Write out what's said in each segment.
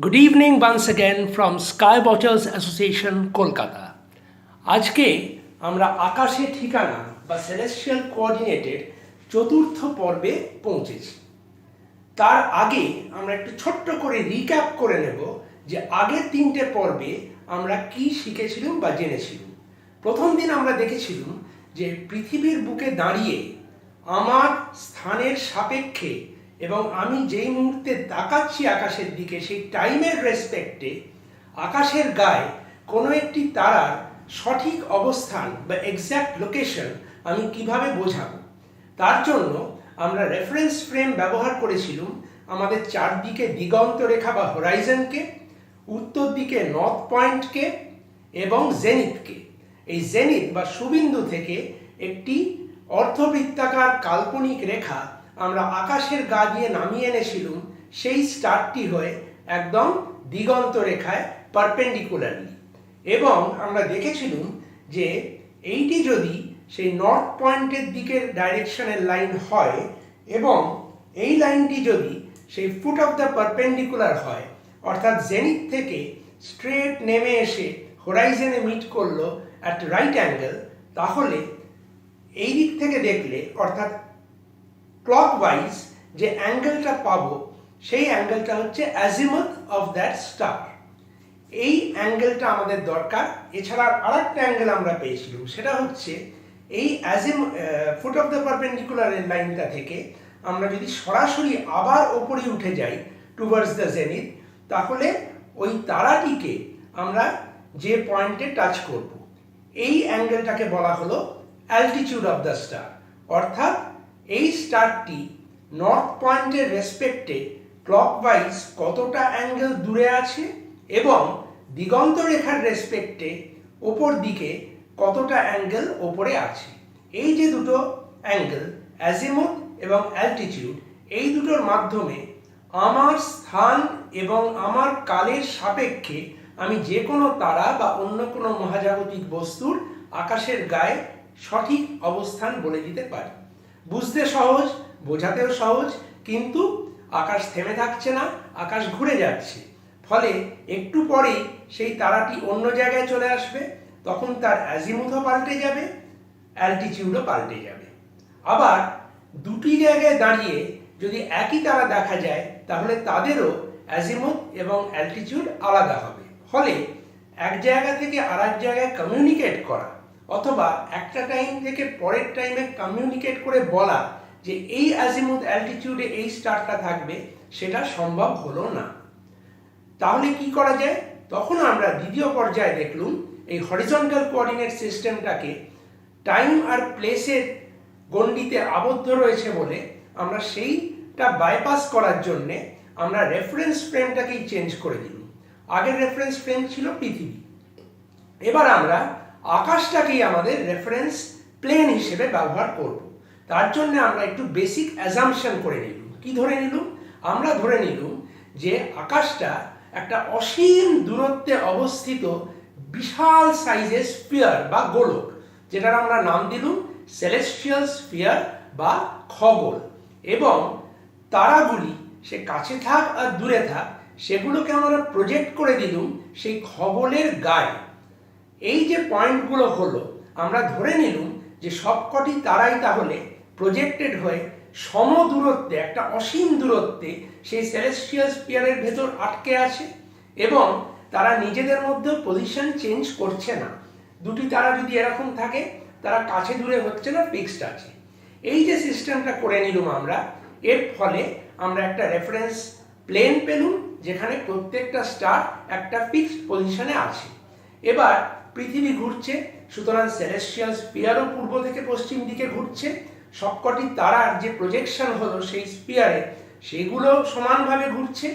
Good evening once again from sky watchers association Kolkata. আজকে আমরা আকাশে ঠিকানা বা সেলেস্টিয়াল কোঅর্ডিনেটের চতুর্থ পর্বে পৌঁছেছি। তার আগে আমরা একটু ছোট্ট করে রিক্যাপ করে নেব যে আগের তিনটে পর্বে আমরা কি শিখেছিলাম বা জেনেছিলাম। প্রথম দিন আমরা দেখেছিলাম যে পৃথিবীর বুকে দাঁড়িয়ে আমার স্থানের সাপেক্ষে এবং আমি যেই মুহূর্তে তাকাচ্ছি আকাশের দিকে সেই টাইমের রেসপেক্টে আকাশের গায়ে কোনো একটি তারার সঠিক অবস্থান বা এক্স্যাক্ট লোকেশন আমি কিভাবে বোঝাবো, তার জন্য আমরা রেফারেন্স ফ্রেম ব্যবহার করেছিলাম আমাদের চারদিকে দিগন্ত রেখা বা হরাইজনকে, উত্তর দিকে নর্থ পয়েন্টকে এবং জেনিথকে। এই জেনিথ বা সুবিন্দু থেকে একটি অর্ধবৃত্তাকার কাল্পনিক রেখা আমরা আকাশের গা দিয়ে নামিয়ে এনেছিলাম সেই স্টারটি হয়ে একদম দিগন্ত রেখায় পারপেন্ডিকুলারলি। এবং আমরা দেখেছিলাম যে এইটি যদি সেই নর্থ পয়েন্টের দিকের ডাইরেকশনের লাইন হয় এবং এই লাইনটি যদি সেই ফুট অফ দ্য পারপেন্ডিকুলার হয়, অর্থাৎ জেনিথ থেকে স্ট্রেট নেমে এসে হোরাইজনে মিট করলো অ্যাট রাইট অ্যাঙ্গেল, তাহলে এই দিক থেকে দেখলে অর্থাৎ ক্লকওয়াইজ যে অ্যাঙ্গেলটা পাবো সেই অ্যাঙ্গেলটা হচ্ছে অ্যাজিমুথ অফ দ্যাট স্টার। এই অ্যাঙ্গেলটা আমাদের দরকার। এছাড়া আরেকটা অ্যাঙ্গেল আমরা পেয়েছিলাম, সেটা হচ্ছে এই ফুট অফ দ্য পারপেন্ডিকুলারের লাইনটা থেকে আমরা যদি সরাসরি আবার ওপরে উঠে যাই টুয়ার্ডস দ্য জেনিথ, তাহলে ওই তারাটিকে আমরা যে পয়েন্টে টাচ করব এই অ্যাঙ্গেলটাকে বলা হলো অ্যালটিটিউড অফ দ্য স্টার। অর্থাৎ এই স্টারটি নর্থ পয়েন্টের রেসপেক্টে ক্লকওয়াইজ কতটা অ্যাঙ্গেল দূরে আছে এবং দিগন্ত রেখার রেসপেক্টে ওপর দিকে কতটা অ্যাঙ্গেল ওপরে আছে। এই যে দুটো অ্যাঙ্গেল অ্যাজিমুথ এবং অ্যালটিটিউড, এই দুটোর মাধ্যমে আমার স্থান এবং আমার কালের সাপেক্ষে আমি যে কোনো তারা বা অন্য কোনো মহাজাগতিক বস্তুর আকাশের গায়ে সঠিক অবস্থান বলে দিতে পারি। বুঝতে সহজ, বোঝাতেও সহজ, কিন্তু আকাশ থেমে থাকছে না, আকাশ ঘুরে যাচ্ছে। ফলে একটু পরেই সেই তারাটি অন্য জায়গায় চলে আসবে, তখন তার অ্যাজিমুথও পাল্টে যাবে, অ্যালটিটিউডও পাল্টে যাবে। আবার দুটি জায়গায় দাঁড়িয়ে যদি একই তারা দেখা যায়, তাহলে তাদেরও অ্যাজিমুথ এবং অ্যালটিটিউড আলাদা হবে। ফলে এক জায়গা থেকে আর এক জায়গায় কমিউনিকেট করা অথবা একটা টাইম থেকে পরের টাইমে কমিউনিকেট করে বলা যে এই অ্যাজিমুথ অ্যালটিটিউডে এই স্টারটা থাকবে, সেটা সম্ভব হলো না। তাহলে কি করা যায়? তখন আমরা দ্বিতীয় পর্যায়ে দেখলুম এই হরিজন্টাল কোঅর্ডিনেট সিস্টেমটাকে টাইম আর প্লেসের গণ্ডিতে আবদ্ধ রয়েছে বলে আমরা সেইটা বাইপাস করার জন্যে আমরা রেফারেন্স ফ্রেমটাকেই চেঞ্জ করে দিলাম। আগের রেফারেন্স ফ্রেম ছিল পৃথিবী, এবার আমরা আকাশটাকেই আমাদের রেফারেন্স প্লেন হিসেবে ব্যবহার করব। তার জন্য আমরা একটু বেসিক অ্যাজাম্পশন করে নিলাম। কি ধরে নিলাম? আমরা ধরে নিলাম যে আকাশটা একটা অসীম দূরত্বে অবস্থিত বিশাল সাইজের স্ফিয়ার বা গোলক, যেটার আমরা নাম দিলাম সেলেস্টিয়াল স্ফিয়ার বা খগোল। এবং তারাগুলি সে কাছে থাক আর দূরে থাক, সেগুলোকে আমরা প্রজেক্ট করে দিলাম সেই খগোলের গায়ে। এই যে পয়েন্টগুলো হলো, আমরা ধরে নিলাম যে সবকটি তারাই তাহলে প্রজেক্টেড হয়ে সম দূরত্বে, একটা অসীম দূরত্বে সেই সেলেস্টিয়াল স্ফিয়ারের ভেতর আটকে আছে এবং তারা নিজেদের মধ্যে পজিশন চেঞ্জ করছে না। দুটি তারা যদি এরকম থাকে, তারা কাছে দূরে হচ্ছে না, ফিক্সড আছে। এই যে সিস্টেমটা করে নিলাম আমরা, এর ফলে আমরা একটা রেফারেন্স প্লেন পেলুম যেখানে প্রত্যেকটা স্টার একটা ফিক্সড পজিশনে আছে। এবার পৃথিবী ঘুরছে, সুতরাং সেলেস্টিয়াল স্ফিয়ারও পূর্ব থেকে পশ্চিম দিকে ঘুরছে। সবকটি তারার যে প্রজেকশন হলো সেই স্ফিয়ারে, সেগুলো সমানভাবে ঘুরছে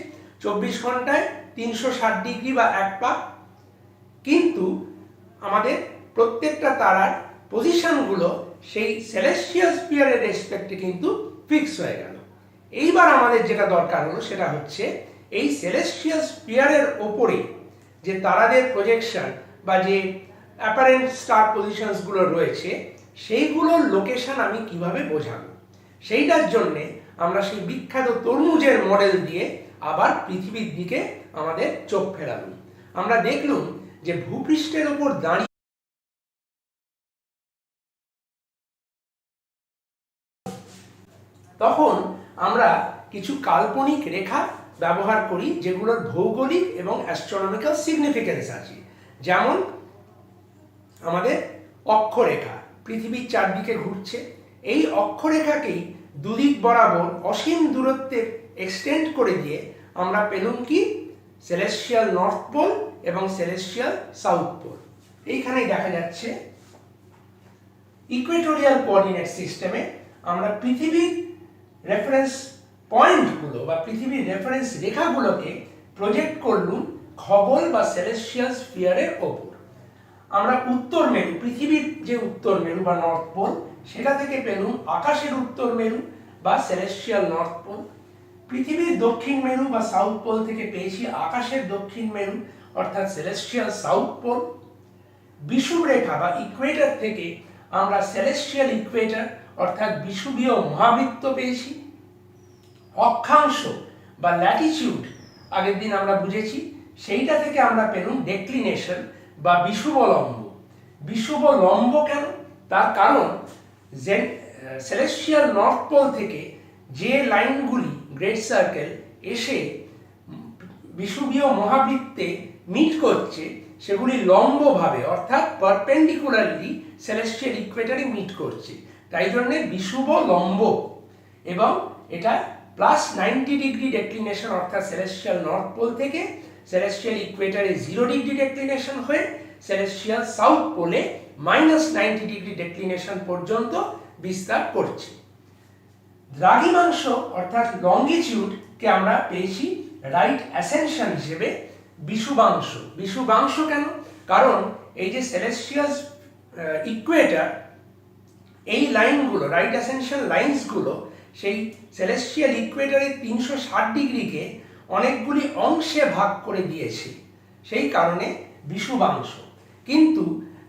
24 ঘন্টায় 360 ডিগ্রি বা এক পাক। কিন্তু আমাদের প্রত্যেকটা তারার পজিশনগুলো সেই সেলেস্টিয়াল স্ফিয়ারের রেসপেক্টে কিন্তু ফিক্স হয়ে গেল। এইবার আমাদের যেটা দরকার হলো সেটা হচ্ছে এই সেলেস্টিয়াল স্ফিয়ারের ওপরে যে তারাদের প্রজেকশন বা যে অ্যাপারেন্ট স্টার পজিশনসগুলো রয়েছে, সেইগুলোর লোকেশন আমি কিভাবে বোঝাবো। সেইটার জন্যে আমরা সেই বিখ্যাত তরমুজের মডেল দিয়ে আবার পৃথিবীর দিকে আমাদের চোখ ফেরালুম। আমরা দেখলুম যে ভূপৃষ্ঠের ওপর দাঁড়িয়ে তখন আমরা কিছু কাল্পনিক রেখা ব্যবহার করি যেগুলোর ভৌগোলিক এবং অ্যাস্ট্রোনমিক্যাল সিগনিফিকেন্স আছে। যেমন আমাদের অক্ষরেখা পৃথিবীর চারদিকে ঘুরছে, এই অক্ষরেখাকেই দুদিক বরাবর অসীম দূরত্বে এক্সটেন্ড করে দিয়ে আমরা পেলুম কি সেলেস্টিয়াল নর্থ পোল এবং সেলেস্টিয়াল সাউথ পোল। এইখানেই দেখা যাচ্ছে ইকুয়েটোরিয়াল কোঅর্ডিনেট সিস্টেমে আমরা পৃথিবীর রেফারেন্স পয়েন্টগুলো বা পৃথিবীর রেফারেন্স রেখাগুলোকে প্রজেক্ট করলুম খগোল বা সেলেস্টিয়াল স্ফিয়ারের ওপর। আমরা উত্তর মেরু, পৃথিবীর যে উত্তর মেরু বা নর্থ পোল, সেটা থেকে পেলুম আকাশের উত্তর মেরু বা সেলেস্টিয়াল নর্থ পোল। পৃথিবীর দক্ষিণ মেরু বা সাউথ পোল থেকে পেয়েছি আকাশের দক্ষিণ মেরু অর্থাৎ সেলেস্টিয়াল সাউথ পোল। বিষুবরেখা বা ইকুয়েটর থেকে আমরা সেলেস্টিয়াল ইকুয়েটর অর্থাৎ বিষুবীয় মহাবৃত্ত পেয়েছি। অক্ষাংশ বা ল্যাটিচিউড আগের দিন আমরা বুঝেছি, সেইটা থেকে আমরা পেলুম ডেক্লিনেশন বা বিষুব লম্ব। বিষুব লম্ব কেন? তার কারণ যে সেলেস্টিয়াল নর্থ পোল থেকে যে লাইনগুলি গ্রেট সার্কেল এসে বিষুবীয় মহাবৃত্তে মিট করছে সেগুলি লম্বভাবে অর্থাৎ পারপেন্ডিকুলারলি সেলেস্টিয়াল ইকুয়েটরে মিট করছে, তাই জন্যে বিষুব লম্ব। এবং এটা +90 ডেক্লিনেশন অর্থাৎ সেলেস্টিয়াল নর্থ পোল থেকে সেলেস্টিয়াল ইকুয়েটরে 0 ডেক্লিনেশন হয়ে সেলেস্টিয়াল সাউথ পোলে -90 ডেক্লিনেশন পর্যন্ত বিস্তার করছে। দ্রাঘিমাংশ অর্থাৎ লঙ্গিটিউডকে আমরা পেয়েছি রাইট অ্যাসেনশন হিসেবে বিষুবাংশ। বিষুবাংশ কেন? কারণ এই যে সেলেস্টিয়াল ইকুয়েটর, এই লাইনগুলো রাইট অ্যাসেনশন লাইন্সগুলো সেই সেলেস্টিয়াল ইকুয়েটরের 360 অনেকগুলি অংশে ভাগ করে দিয়েছে, সেই কারণে বিষুবাংশ। কিন্তু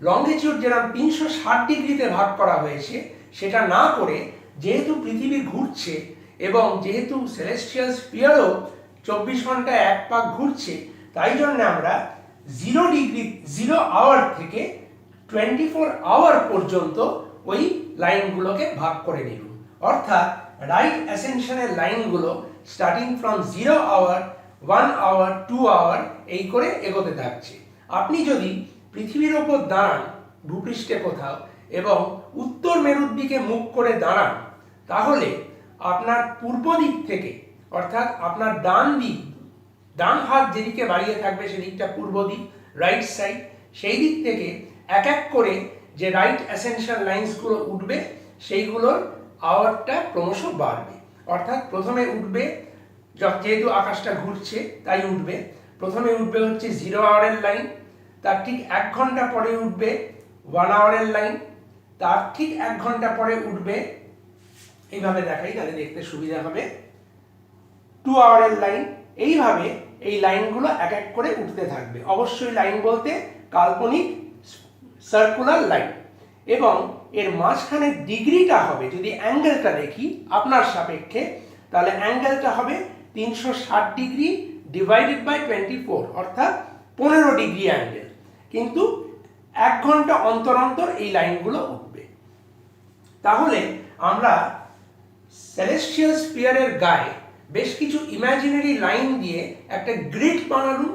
লঙ্গিটিউড যেরকম 360 ভাগ করা হয়েছে সেটা না করে যেহেতু পৃথিবী ঘুরছে এবং যেহেতু সেলেস্টিয়াল স্ফিয়ারও 24 ঘন্টায় এক পাক ঘুরছে, তাই জন্য আমরা 0 আওয়ার থেকে 24 আওয়ার পর্যন্ত ওই লাইনগুলোকে ভাগ করে নিল। অর্থাৎ রাইট অ্যাসেনশনের লাইনগুলো starting from 0 hour, 1 hour, 2 hour এই করে এগোতে থাকছে। আপনি যদি পৃথিবীর ওপর দাঁড়ান ভূপৃষ্ঠে কোথাও এবং উত্তর মেরুর দিকে মুখ করে দাঁড়ান, তাহলে আপনার পূর্ব দিক থেকে অর্থাৎ আপনার ডান হাত যেদিকে বাড়িয়ে থাকবে সেদিকটা পূর্ব দিক, রাইট সাইড, সেই দিক থেকে এক এক করে যে রাইট অ্যাসেনশন লাইন্সগুলো উঠবে সেইগুলোর আওয়ারটা ক্রমশ বাড়বে। অর্থাৎ প্রথমে উঠবে, যেহেতু আকাশটা ঘুরছে তাই উঠবে, প্রথমে উঠবে হচ্ছে 0 আওয়ারের লাইন, তার ঠিক 1 ঘন্টা পরে উঠবে 1 আওয়ারের লাইন, তার ঠিক 1 ঘন্টা পরে উঠবে, এইভাবে দেখাই তাহলে দেখতে সুবিধা হবে, 2 আওয়ারের লাইন। এইভাবে এই লাইনগুলো এক এক করে উঠতে থাকবে। অবশ্যই লাইন বলতে কাল্পনিক সার্কুলার লাইন। এবং এর মাঝখানের ডিগ্রিটা হবে, যদি অ্যাঙ্গেলটা দেখি আপনার সাপেক্ষে, তাহলে অ্যাঙ্গেলটা হবে 360 ডিভাইডেড বাই 24 অর্থাৎ 15 অ্যাঙ্গেল। কিন্তু 1 ঘন্টা অন্তর অন্তর এই লাইনগুলো উঠবে। তাহলে আমরা সেলেস্টিয়াল স্ফিয়ারের গায়ে বেশ কিছু ইমাজিনারি লাইন দিয়ে একটা গ্রিড বানালুম,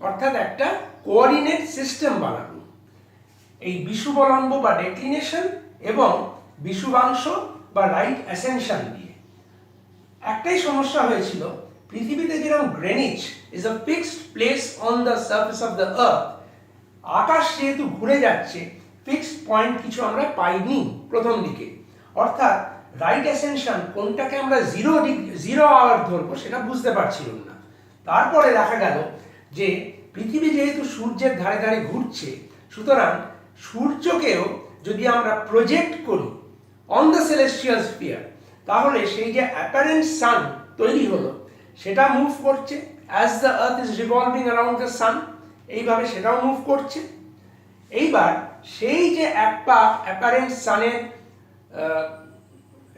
অর্থাৎ একটা কোঅর্ডিনেট সিস্টেম বানালুম এই বিষুবলম্ব বা ডেক্লিনেশন এবং বিষুবাংশ বা রাইট অ্যাসেনশন দিয়ে। একটাই সমস্যা হয়েছিল, পৃথিবীতে যেরকম Greenwich is a fixed place on the surface of the earth, আকাশ যেহেতু ঘুরে যাচ্ছে ফিক্সড পয়েন্ট কিছু আমরা পাইনি প্রথম দিকে। অর্থাৎ রাইট অ্যাসেনশন কোনটাকে আমরা 0 আওয়ার ধরবো সেটা বুঝতে পারছিলাম না। তারপরে দেখা গেল যে পৃথিবী যেহেতু সূর্যের ধারে ধারে ঘুরছে, সুতরাং সূর্যকেও যদি আমরা প্রজেক্ট করি অন দ্য সেলেস্টিয়াল স্ফিয়ার, তাহলে সেই যে অ্যাপারেন্ট সান তৈরি হলো সেটা মুভ করছে, as the earth is revolving around the sun, এইভাবে সেটাও মুভ করছে। এইবার সেই যে এক পাক অ্যাপারেন্ট সানের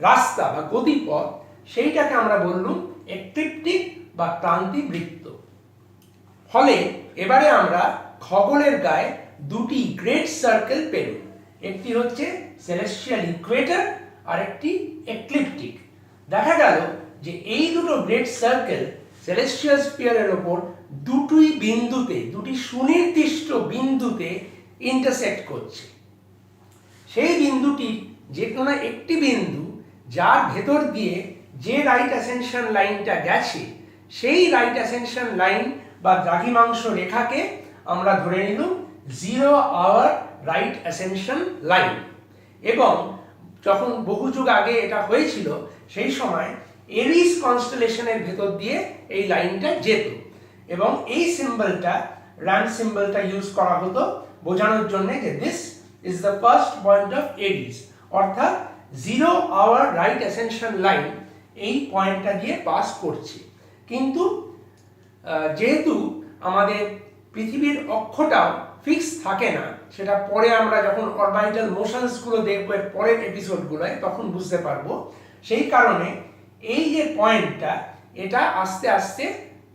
রাস্তা বা গতিপথ, সেইটাকে আমরা বললুম একলিপ্টিক বা ক্রান্তি বৃত্ত। ফলে এবারে আমরা খগোলের গায়ে দুটি গ্রেট সার্কেল পেলাম, একটি হচ্ছে সেলেস্টিয়াল ইকুয়েটর আর একটি এক্লিপটিক। দেখা গেল যে এই দুটো গ্রেট সার্কেল সেলেস্টিয়াল স্ফিয়ারের ওপর দুটি সুনির্দিষ্ট বিন্দুতে ইন্টারসেক্ট করছে। সেই বিন্দুটির যে কোনো একটি বিন্দু যার ভেতর দিয়ে যে রাইট অ্যাসেনশন লাইনটা গেছে সেই রাইট অ্যাসেনশন লাইন বা দ্রাঘিমাংশ রেখাকে আমরা ধরে নিলাম 0 আওয়ার রাইট অ্যাসেনশন লাইন। এবং যখন বহু যুগ আগে এটা হয়েছিল সেই সময় এরিস কনস্টেলেশনের ভেতর দিয়ে এই লাইনটা যেত এবং এই সিম্বলটা র্যাম সিম্বলটা ইউজ করা হতো বোঝানোর জন্য যে this is the first point of Aries, অর্থাৎ 0 আওয়ার রাইট অ্যাসেনশন লাইন এই পয়েন্টটা দিয়ে পাস করছে। কিন্তু যেহেতু আমাদের পৃথিবীর অক্ষটাও ফিক্স থাকে না, সেটা পরে আমরা যখন অরবিটাল মোশনসগুলো দেখবো এর পরের এপিসোডগুলোয় তখন বুঝতে পারবো, সেই কারণে এই যে পয়েন্টটা এটা আস্তে আস্তে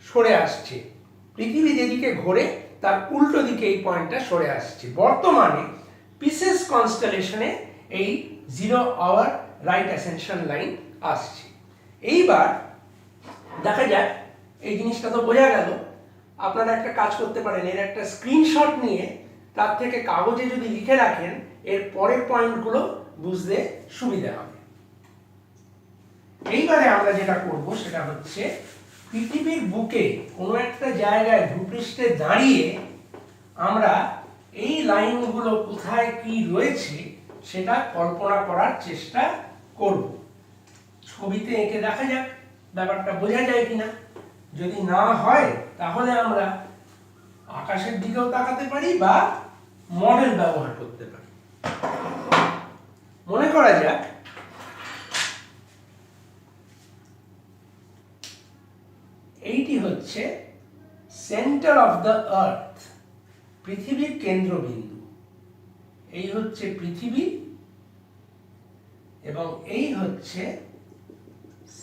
সরে আসছে। পৃথিবী যেদিকে ঘোরে তার উল্টো দিকে এই পয়েন্টটা সরে আসছে। বর্তমানে পিসেস কনস্টেলেশনে এই 0 আওয়ার রাইট অ্যাসেনশন লাইন আসছে। এইবার দেখা যাক, এই জিনিসটা তো বোঝা গেল। আপনারা একটা কাজ করতে পারেন, এর একটা স্ক্রিনশট নিয়ে তার থেকে কাগজে যদি লিখে রাখেন এর পরের পয়েন্টগুলো বুঝতে সুবিধা হবে। এইবারে আমরা যেটা করব সেটা হচ্ছে পৃথিবীর বুকে কোনো একটা জায়গায় ভূপৃষ্ঠে দাঁড়িয়ে আমরা এই লাইনগুলো কোথায় কি রয়েছে সেটা কল্পনা করার চেষ্টা করব। ছবিতে এঁকে দেখা যাক ব্যাপারটা বোঝা যায় কিনা। যদি না হয় তাহলে আমরা আকাশের দিকেও তাকাতে পারি বা মডেল ব্যবহার করতে পারি। মনে করা যাক এইটি হচ্ছে সেন্টার অফ দ্য আর্থ, পৃথিবীর কেন্দ্রবিন্দু। এই হচ্ছে পৃথিবী এবং এই হচ্ছে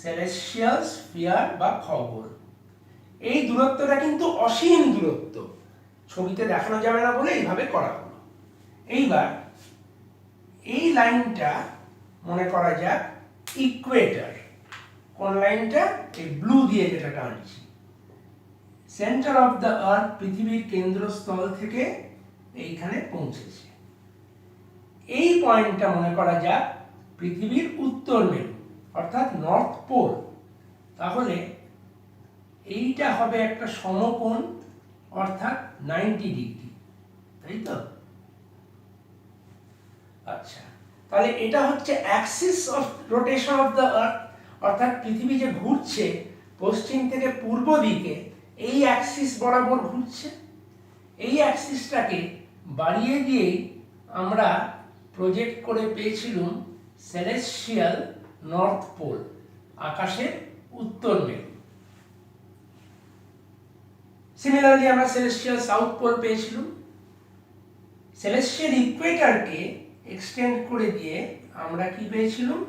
সেলেস্টিয়াল স্ফিয়ার বা খগোল। এই দূরত্বটা কিন্তু অসীম দূরত্ব, ছবিতে দেখানো যাবে না বলে এইভাবে করা হলো। এইবার এই লাইনটা মনে করা যাক ইকুয়েটর। কোন লাইনটা? এই ব্লু দিয়ে যেটা টানছি। সেন্টার অফ দ্য আর্থ পৃথিবীর কেন্দ্রস্থল থেকে এইখানে পৌঁছেছে। এই পয়েন্টটা মনে করা যাক পৃথিবীর উত্তর মেরু অর্থাৎ নর্থ পোল। তাহলে এইটা হবে একটা সমকোণ অর্থাৎ 90 ডিগ্রি, তাই তো? আচ্ছা, তাহলে এটা হচ্ছে Axis of rotation of the আর্থ, অর্থাৎ পৃথিবী যে ঘুরছে পশ্চিম থেকে পূর্ব দিকে এই অ্যাক্সিস বরাবর ঘুরছে। এই অ্যাক্সিসটাকে বাড়িয়ে দিয়েই আমরা প্রজেক্ট করে পেয়েছিলাম সেলেস্টিয়াল নর্থ পোল, আকাশের উত্তর মেরু। সিমিলারলি আমরা সেলেস্টিয়াল সাউথ পোল পেয়েছিলাম। সেলেস্টিয়াল ইকুয়েটরকে এক্সটেন্ড করে দিয়ে আমরা কি পেয়েছিলাম?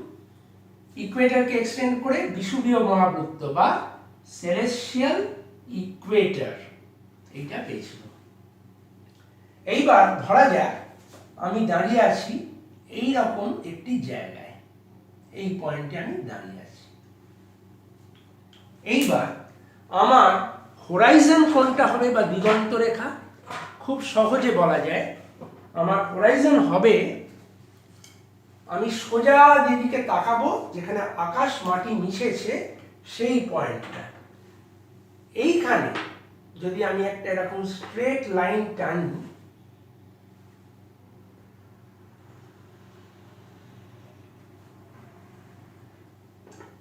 ইকুয়েটরকে এক্সটেন্ড করে বিষুবীয় মহাবৃত্ত বা সেলেস্টিয়াল ইকুয়েটর এইটা পেয়েছিলাম। এইবার ধরা যাক আমি দাঁড়িয়ে আছি এই রকম একটি জায়গায়, এই পয়েন্টে আমি দাঁড়িয়ে আছি। এইবার আমার হোরাইজন কোনটা হবে বা দিগন্ত রেখা? খুব সহজে বলা যায় আমার হোরাইজন হবে, আমি সোজা যেদিকে তাকাবো যেখানে আকাশ মাটি মিশেছে সেই পয়েন্টটা। এইখানে যদি আমি একটা এরকম স্ট্রেট লাইন টানি,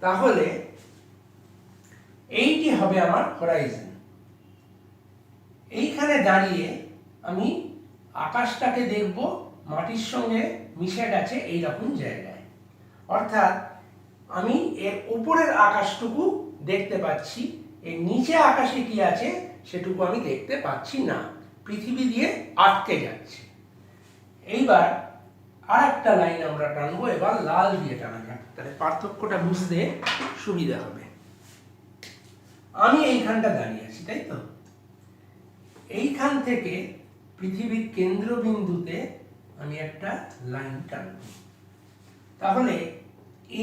তাহলে এইটি হবে আমার হোরাইজন। এইখানে দাঁড়িয়ে আমি আকাশটাকে দেখব মাটির সঙ্গে মিশে গেছে এই রকম জায়গায়, অর্থাৎ আমি এর উপরের আকাশটুকু দেখতে পাচ্ছি, এর নিচে আকাশে কি আছে সেটুকু আমি দেখতে পাচ্ছি না, পৃথিবী দিয়ে আটকে যাচ্ছে। এইবার আর একটা লাইন আমরা টানবো, এবার লাল দিয়ে টানা যাক, তাহলে পার্থক্যটা বুঝতে সুবিধা হবে। আমি এইখানটা দাঁড়িয়ে আছি, তাই তো? এইখান থেকে পৃথিবীর কেন্দ্রবিন্দুতে আমি একটা লাইন টানব। তাহলে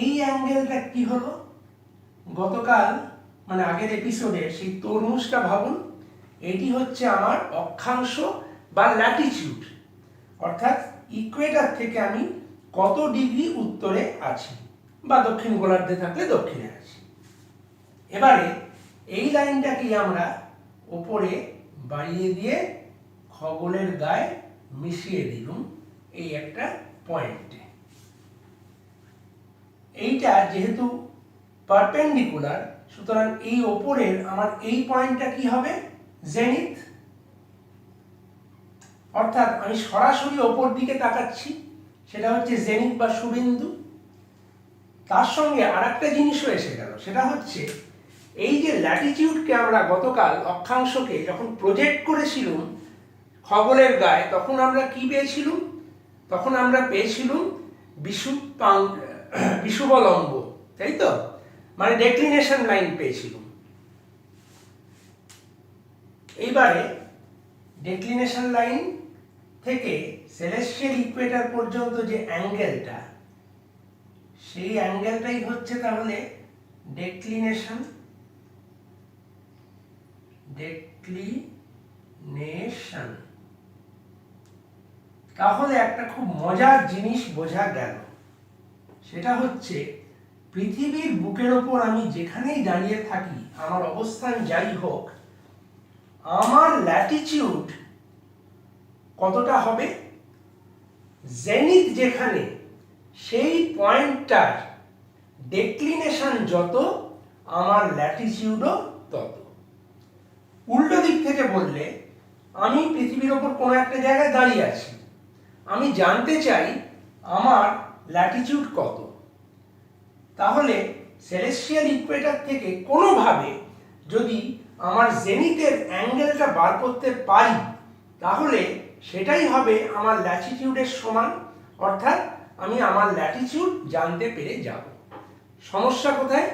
এই অ্যাঙ্গেলটা কি হলো? গতকাল মানে আগের এপিসোডে সেই তরমুজটা ভাবুন, এটি হচ্ছে আমার অক্ষাংশ বা ল্যাটিটিউড, অর্থাৎ ইকুয়েটর থেকে আমি কত ডিগ্রি উত্তরে আছি, বা দক্ষিণ গোলার্ধে থাকলে দক্ষিণে আছি। এবারে এই লাইনটাকে আমরা ওপরে বাড়িয়ে দিয়ে খগলের গায়ে মিশিয়ে দিলাম এই একটা পয়েন্টে। এইটা যেহেতু পারপেন্ডিকুলার, সুতরাং এই ওপরের আমার এই পয়েন্টটা কি হবে? জেনিথ। অর্থাৎ আমি সরাসরি ওপর দিকে তাকাচ্ছি, সেটা হচ্ছে জেনিথ বা শুভেন্দু। তার সঙ্গে আর একটা জিনিসও এসে গেল, সেটা হচ্ছে এই যে ল্যাটিটিউডকে আমরা গতকাল অক্ষাংশকে যখন প্রজেক্ট করেছিলাম খগলের গায়ে, তখন আমরা কি পেয়েছিলাম? তখন আমরা পেয়েছিলাম বিষুবলম্ব, তাই তো? মানে ডেক্লিনেশন লাইন পেয়েছিলাম। এইবারে ডেক্লিনেশন লাইন থেকে সেলেস্টিয়াল ইকুয়েটর পর্যন্ত যে অ্যাঙ্গেলটা, সেই অ্যাঙ্গেলটাই হচ্ছে তাহলে ডেক্লিনেশন। তাহলে একটা খুব মজার জিনিস বোঝা গেল, সেটা হচ্ছে পৃথিবীর বুকের ওপর আমি যেখানেই দাঁড়িয়ে থাকি, আমার অবস্থান যাই হোক, আমার ল্যাটিটিউড কতটা হবে? জেনিথ যেখানে, সেই পয়েন্টটার ডেক্লিনেশন যত, আমার ল্যাটিটিউডও তত। উল্টো দিক থেকে বললে, আমি পৃথিবীর ওপর কোনো একটা জায়গায় দাঁড়িয়ে আছি, আমি জানতে চাই আমার ল্যাটিটিউড কত। তাহলে সেলেস্টিয়াল ইকুয়েটর থেকে কোনোভাবে যদি আমার জেনিথের অ্যাঙ্গেলটা বার করতে পারি, তাহলে সেটাই হবে আমার ল্যাটিটিউডের সমান, অর্থাৎ আমি আমার ল্যাটিটিউড জানতে পেরে যাব। সমস্যা কোথায়?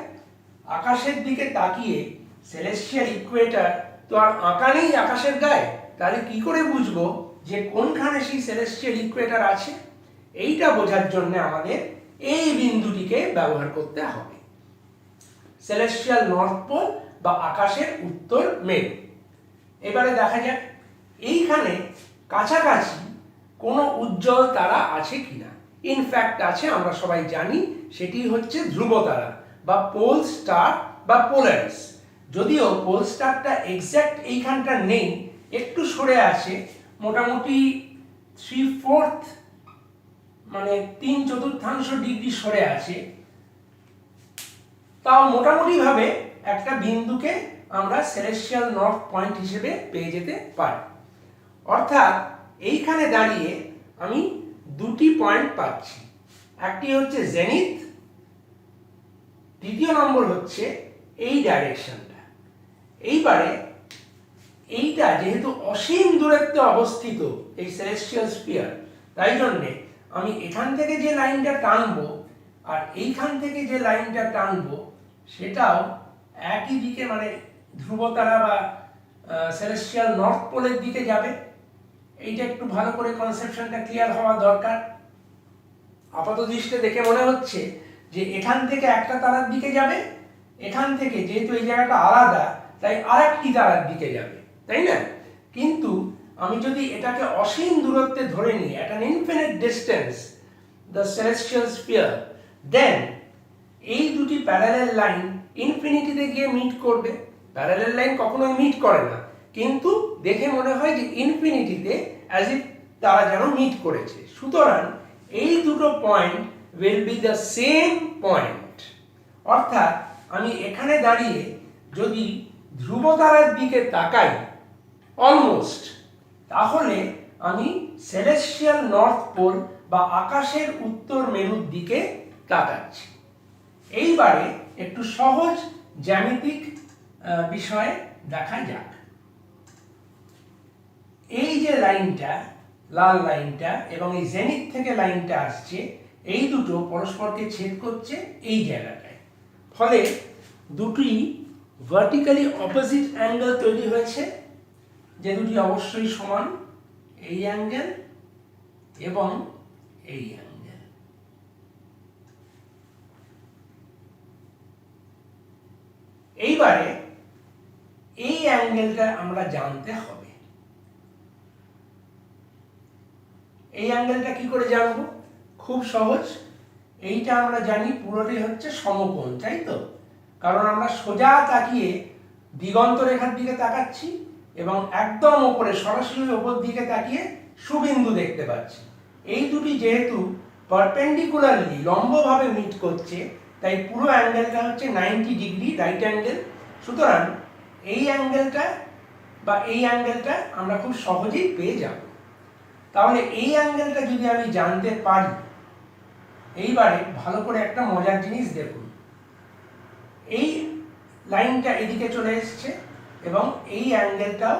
আকাশের দিকে তাকিয়ে সেলেস্টিয়াল ইকুয়েটর তো আর আঁকা নেই আকাশের গায়ে, তাহলে কি করে বুঝবো যে কোনখানে সেই সেলেস্টিয়াল ইকুয়েটর আছে? এইটা বোঝার জন্য আমাদের এই বিন্দুটিকে ব্যবহার করতে হবে, সেলেস্টিয়াল নর্থ পোল বা আকাশের উত্তর মেরু। এবারে দেখা যাক এইখানে কাছাকাছি কোনো উজ্জ্বল তারা আছে কিনা। ইনফ্যাক্ট আছে, আমরা সবাই জানি, সেটি হচ্ছে ধ্রুব তারা বা পোল স্টার বা পোলারিস। যদিও পোল স্টারটা এক্স্যাক্ট এইখানটা নেই, একটু সরে আছে, মোটামুটি 3/4 মানে 3/4 ডিগ্রি সরে আছে, তাও মোটামুটি ভাবে একটা বিন্দুকে আমরা সেলেস্টিয়াল নর্থ পয়েন্ট হিসেবে পেয়ে যেতে পারি। অর্থাৎ এইখানে দাঁড়িয়ে আমি দুটি পয়েন্ট পাচ্ছি, একটি হচ্ছে জেনিথ, দ্বিতীয় নম্বর হচ্ছে এই ডাইরেকশনটা। এইবারে এইটা যেহেতু অসীম দূরত্বে অবস্থিত এই সেলেস্টিয়াল স্ফিয়ার, তাই জন্যে আমি এখান থেকে যে লাইনটা টানবো আর এইখান থেকে যে লাইনটা টানবো, সেটাও একই দিকে, মানে ধ্রুবতারা বা সেলেস্টিয়াল নর্থ পোলের দিকে যাবে। এইটা একটু ভালো করে কনসেপশনটা ক্লিয়ার হওয়া দরকার। আপাত দৃষ্টিতে দেখে মনে হচ্ছে যে এখান থেকে একটা তারার দিকে যাবে, এখান থেকে যেহেতু এই জায়গাটা আলাদা, তাই আরেকটি তারার দিকে যাবে, তাই না? কিন্তু আমি যদি এটাকে অসীম দূরত্বে ধরে নিই, at an infinite distance the celestial sphere, then এই দুটি প্যারালাল লাইন ইনফিনিটিতে গিয়ে মিট করবে। প্যারালাল লাইন কখনোই মিট করে না, কিন্তু দেখে মনে হয় যে ইনফিনিটিতে অ্যাজ ইফ তারা যেন মিট করেছে। সুতরাং এই দুটো point will be the same point. অর্থাৎ আমি এখানে দাঁড়িয়ে যদি ধ্রুবতারার দিকে তাকাই অলমোস্ট, তাহলে আমি সেলেস্টিয়াল নর্থ পোল বা আকাশের উত্তর মেরুর দিকে তাকাচ্ছি। এইবারে একটু সহজ জ্যামিতিক বিষয়ে দেখা যাক। এই যে লাইনটা, লাল লাইনটা, এবং এই জেনিথ থেকে লাইনটা আসছে, এই দুটো পরস্পরকে ছেদ করছে এই জায়গাটায়। ফলে দুটি ভার্টিক্যালি অপোজিট অ্যাঙ্গেল তৈরি হয়েছে, যে দুটি অবশ্যই সমান, এই অ্যাঙ্গেল এবং এই অ্যাঙ্গেল। এইবারে এই অ্যাঙ্গেলটা আমরা জানতে হবে। এই অ্যাঙ্গেলটা কি করে জানবো? খুব সহজ। এইটা আমরা জানি পুরোটাই হচ্ছে সমকোণ, তাই তো? কারণ আমরা সোজা তাকিয়ে দিগন্ত রেখার দিকে তাকাচ্ছি এবং একদম ওপরে সরাসরি ওপর দিকে তাকিয়ে সুবিন্দু দেখতে পাচ্ছি। এই দুটি যেহেতু পারপেন্ডিকুলারলি লম্বভাবে মিট করছে, তাই পুরো অ্যাঙ্গেলটা হচ্ছে 90 ডিগ্রি রাইট অ্যাঙ্গেল। সুতরাং এই অ্যাঙ্গেলটা বা এই অ্যাঙ্গেলটা আমরা খুব সহজেই পেয়ে যাব। তাহলে এই অ্যাঙ্গেলটা যদি আমি জানতে পারি, এইবারে ভালো করে একটা মজার জিনিস দেখুন। এই লাইনটা এদিকে চলে এসছে এবং এই অ্যাঙ্গেলটাও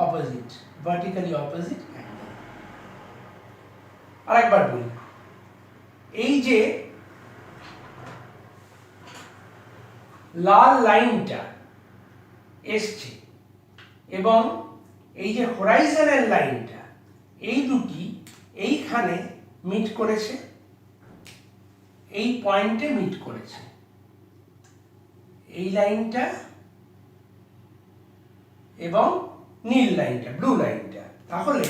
অপোজিট, ভার্টিক্যালি অপোজিট অ্যাঙ্গেল। আরেকবার বলি, এই যে লাল লাইনটা এসছে এবং এই যে হরাইজনের লাইনটা, এই দুটি এইখানে মিট করেছে, এই পয়েন্টে মিট করেছে, এই লাইনটা এবং নীল লাইনটা, ব্লু লাইনটা। তাহলে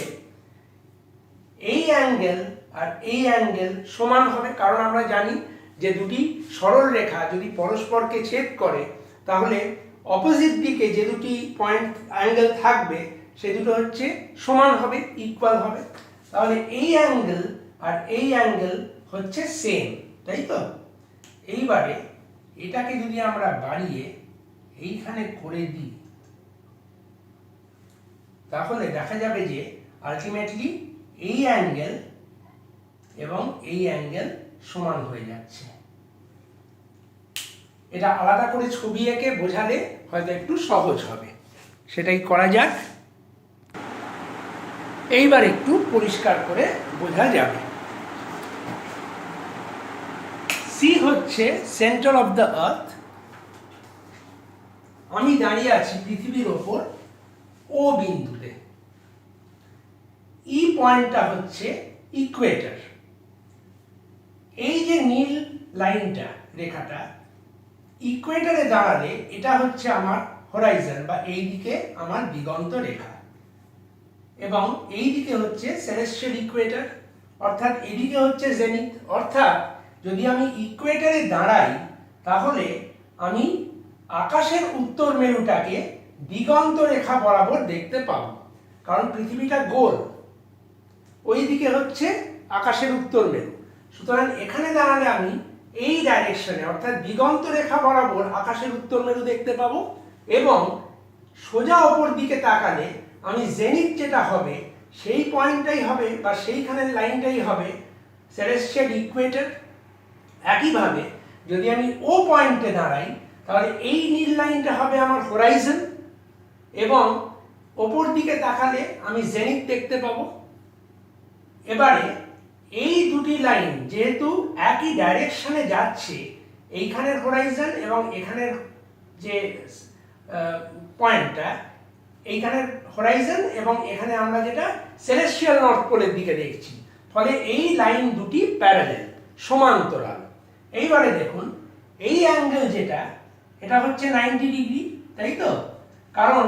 এই অ্যাঙ্গেল আর এই অ্যাঙ্গেল সমান হবে, কারণ আমরা জানি যে দুটি সরল রেখা যদি পরস্পরকে ছেদ করে তাহলে অপোজিট দিকে যে দুটি পয়েন্ট অ্যাঙ্গেল থাকবে সে দুটো হচ্ছে সমান হবে, ইকুয়াল হবে। তাহলে এই অ্যাঙ্গেল আর এই অ্যাঙ্গেল হচ্ছে সেম, তাই তো? এইবারে এটাকে যদি আমরা বাড়িয়ে এইখানে করে দিই, তাহলে দেখা যাবে যে আলটিমেটলি এই অ্যাঙ্গেল এবং এই অ্যাঙ্গেল সমান হয়ে যাচ্ছে। এটা আলাদা করে ছবি এঁকে বোঝালে হয়তো একটু সহজ হবে, সেটাই করা যাক। এইবার একটু পরিষ্কার করে বোঝা যাবে। সি হচ্ছে সেন্টার অফ দ্য আর্থ। আমি দাঁড়িয়ে আছি পৃথিবীর ওপর ও বিন্দুতে। ই পয়েন্টটা হচ্ছে ইকুয়েটর। এই যে নীল লাইনটা, রেখাটা ইকুয়েটরে দাঁড়ালে এটা হচ্ছে আমার হরাইজন বা এই দিকে আমার দিগন্ত রেখা, এবং এই দিকে হচ্ছে সেলেস্টিয়াল ইকুয়েটর, অর্থাৎ এদিকে হচ্ছে জেনিথ। অর্থাৎ যদি আমি ইকুয়েটরে দাঁড়াই তাহলে আমি আকাশের উত্তর মেরুটাকে দিগন্ত রেখা বরাবর দেখতে পাবো, কারণ পৃথিবীটা গোল, ওই দিকে হচ্ছে আকাশের উত্তর মেরু। সুতরাং এখানে দাঁড়ালে আমি এই ডাইরেকশনে অর্থাৎ দিগন্ত রেখা বরাবর আকাশের উত্তর মেরু দেখতে পাবো, এবং সোজা ওপর দিকে তাকালে আমি জেনিথ যেটা হবে সেই পয়েন্টটাই হবে বা সেইখানের লাইনটাই হবে সেলেস্টিয়াল ইকুয়েটর। একইভাবে যদি আমি ও পয়েন্টে দাঁড়াই তাহলে এই নীল লাইনটা হবে আমার হরাইজন, এবং ওপর দিকে তাকালে আমি জেনিথ দেখতে পাবো। এবারে এই দুটি লাইন যেহেতু একই ডাইরেকশনে যাচ্ছে, এইখানের হরাইজন এবং এখানের যে পয়েন্টটা, এইখানের হরাইজন এবং এখানে আমরা যেটা সেলেস্টিয়াল নর্থ পোলের দিকে দেখছি, ফলে এই লাইন দুটি প্যারালেল, সমান্তরাল। এইবারে দেখুন এই অ্যাঙ্গেল যেটা, এটা হচ্ছে 90 ডিগ্রি, তাই তো? কারণ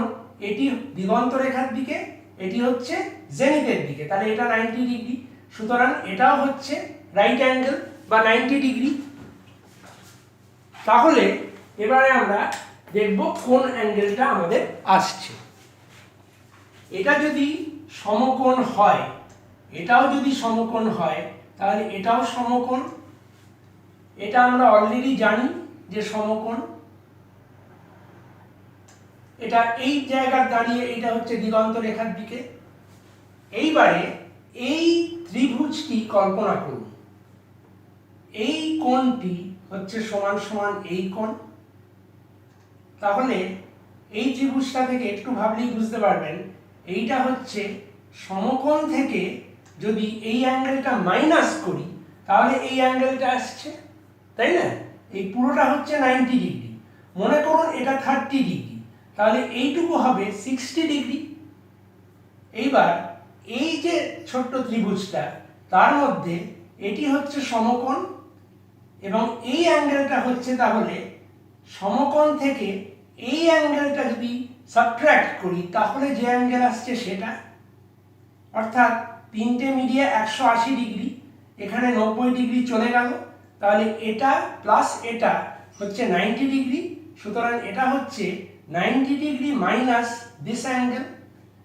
এটি দিগন্ত রেখার দিকে, এটি হচ্ছে জেনিথের দিকে, তাহলে এটা 90 ডিগ্রি। সুতরাং এটাও হচ্ছে রাইট অ্যাঙ্গেল বা 90 ডিগ্রি। তাহলে এবারে আমরা দেখব কোন অ্যাঙ্গেলটা আমাদের আসছে। এটা যদি সমকোণ হয়, এটাও যদি সমকোণ হয়, তাহলে এটাও সমকোণ। এটা আমরা অলরেডি জানি যে সমকোণ। এটা এই জায়গার দাঁড়িয়ে এটা হচ্ছে দিগন্ত রেখার দিকে। এইবারে এই ত্রিভুজটি কল্পনা করুন, এই কোণটি হচ্ছে সমান সমান এই কোণ। তাহলে এই ত্রিভুজটা থেকে একটু ভাবলেই বুঝতে পারবেন এইটা হচ্ছে সমকোণ থেকে যদি এই অ্যাঙ্গেলটা মাইনাস করি তাহলে এই অ্যাঙ্গেলটা আসছে, তাই না? এই পুরোটা হচ্ছে 90 ডিগ্রি, মনে করুন এটা 30 ডিগ্রি, তাহলে এইটুকু হবে 60 ডিগ্রি। এইবার এই যে ছোট্ট ত্রিভুজটা, তার মধ্যে এটি হচ্ছে সমকোণ এবং এই অ্যাঙ্গেলটা হচ্ছে, তাহলে সমকোণ থেকে এই অ্যাঙ্গেলটা যদি সাবট্রাক্ট করি তাহলে যে অ্যাঙ্গেল আসছে সেটা, অর্থাৎ তিনটে মিলিয়ে 180 ডিগ্রি, এখানে 90 ডিগ্রি চলে গেল, তাহলে এটা প্লাস এটা হচ্ছে 90 ডিগ্রি। সুতরাং এটা হচ্ছে 90 ডিগ্রি মাইনাস দিস অ্যাঙ্গেল।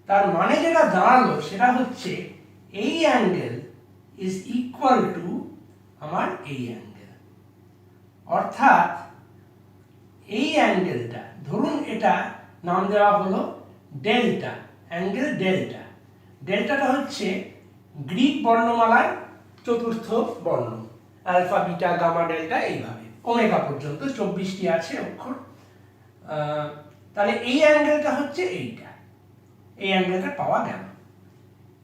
তার মানে যেটা দাঁড়ালো সেটা হচ্ছে এই অ্যাঙ্গেল ইজ ইকুয়াল টু আমার এই অ্যাঙ্গেল, অর্থাৎ এই অ্যাঙ্গেলটা, ধরুন এটা নাম দেওয়া হলো ডেল্টা, অ্যাঙ্গেল ডেল্টা। ডেল্টাটা হচ্ছে গ্রিক বর্ণমালার চতুর্থ বর্ণ, আলফা বিটা গামা ডেল্টা, এইভাবে ওমেগা পর্যন্ত 24টি আছে অক্ষর। তাহলে এই অ্যাঙ্গেলটা হচ্ছে এইটা, এই অ্যাঙ্গেলটা পাওয়া গেল।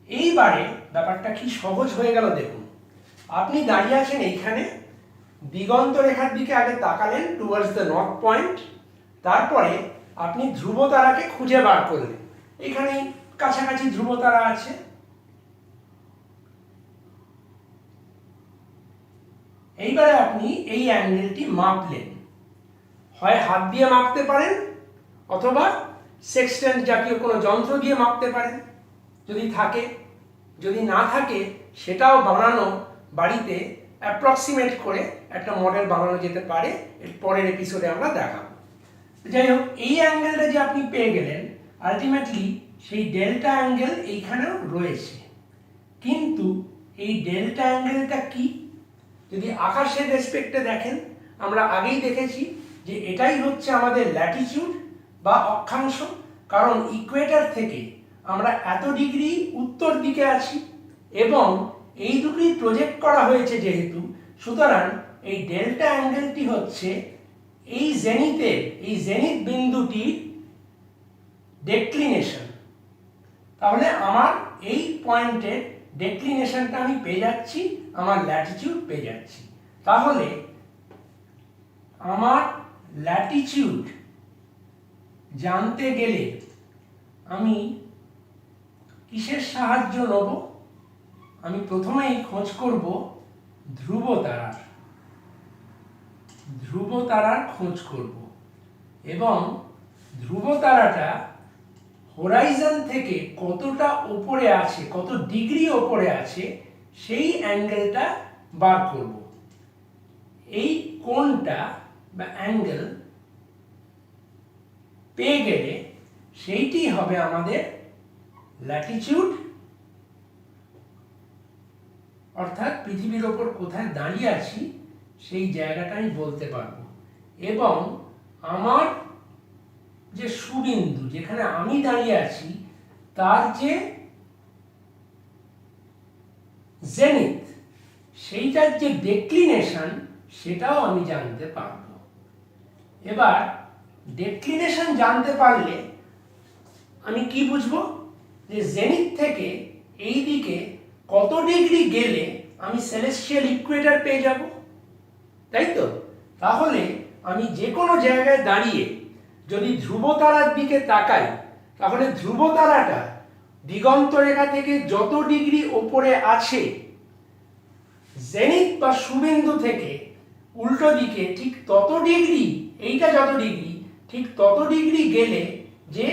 এইবারে ব্যাপারটা কি সহজ হয়ে গেল দেখুন। আপনি দাঁড়িয়ে আছেন এইখানে, দিগন্ত রেখার দিকে আগে তাকালেন টুয়ার্ডস দ্য নর্থ পয়েন্ট, তারপরে আপনি ধ্রুবতারাকে খুঁজে বার করলেন। এখানেই কাছাকাছি ধ্রুবতারা আছে। এইবারে আপনি এই অ্যাঙ্গেলটি মাপলেন, হয় হাত দিয়ে মাপতে পারেন অথবা সেক্সটেন্ট জাতীয় কোনো যন্ত্র দিয়ে মাপতে পারেন যদি থাকে। যদি না থাকে সেটাও বানানো, বাড়িতে অ্যাপ্রক্সিমেট করে একটা মডেল বানানো যেতে পারে, এর পরের এপিসোডে আমরা দেখাবো। যাই হোক, এই অ্যাঙ্গেলটা যে আপনি পেয়ে গেলেন, আলটিমেটলি সেই ডেল্টা অ্যাঙ্গেল এইখানেও রয়েছে। কিন্তু এই ডেল্টা অ্যাঙ্গেলটা কি? যদি আকাশের রেসপেক্টে দেখেন, আমরা আগেই দেখেছি যে এটাই হচ্ছে আমাদের ল্যাটিটিউড বা অক্ষাংশ, কারণ ইকুয়েটর থেকে আমরা এত ডিগ্রি উত্তর দিকে আছি এবং এই দুটোই প্রজেক্ট করা হয়েছে যেহেতু, সুতরাং এই ডেল্টা অ্যাঙ্গেলটি হচ্ছে এই জেনিথের, এই জেনিথ বিন্দুটির ডেক্লিনেশন। তাহলে আমার এই পয়েন্টের ডেক্লিনেশনটা আমি পেয়ে যাচ্ছি, আমার ল্যাটিটিউড পেয়ে যাচ্ছি। তাহলে আমার ল্যাটিটিউড জানতে গেলে আমি কিসের সাহায্য নেব? আমি প্রথমেই খোঁজ করব ধ্রুবতারার, ধ্রুবতারার খোঁজ করব এবং ধ্রুবতারাটা হোরাইজন থেকে কতটা উপরে আছে, কত ডিগ্রি উপরে আছে, সেই অ্যাঙ্গেলটা বার করব। এই কোণটা বা অ্যাঙ্গেল পেয়ে গেলে সেইটি হবে আমাদের ল্যাটিটিউড, অর্থাৎ পৃথিবীর ওপর কোথায় দাঁড়িয়ে আছি সেই জায়গাটা আমি বলতে পারবো। এবং আমার যে সুবিন্দু, যেখানে আমি দাঁড়িয়ে আছি, তার যে জেনিথ, সেইটার যে ডেক্লিনেশন, সেটাও আমি জানতে পারবো। এবার ডেক্লিনেশন জানতে পারলে আমি কি বুঝবো? যে জেনিথ থেকে এই দিকে কত ডিগ্রি গেলে আমি সেলেস্টিয়াল ইকুয়েটর পেয়ে যাব, তাই তো? তাহলে আমি যে কোনো জায়গায় দাঁড়িয়ে যদি ধ্রুবতারার দিকে তাকাই, তাহলে ধ্রুবতারাটা দিগন্ত রেখা থেকে যত ডিগ্রি ওপরে আছে, জেনিথ বা সুবিন্দু থেকে উল্টো দিকে ঠিক তত ডিগ্রি, এইটা যত ডিগ্রি, ঠিক তত ডিগ্রি গেলে যে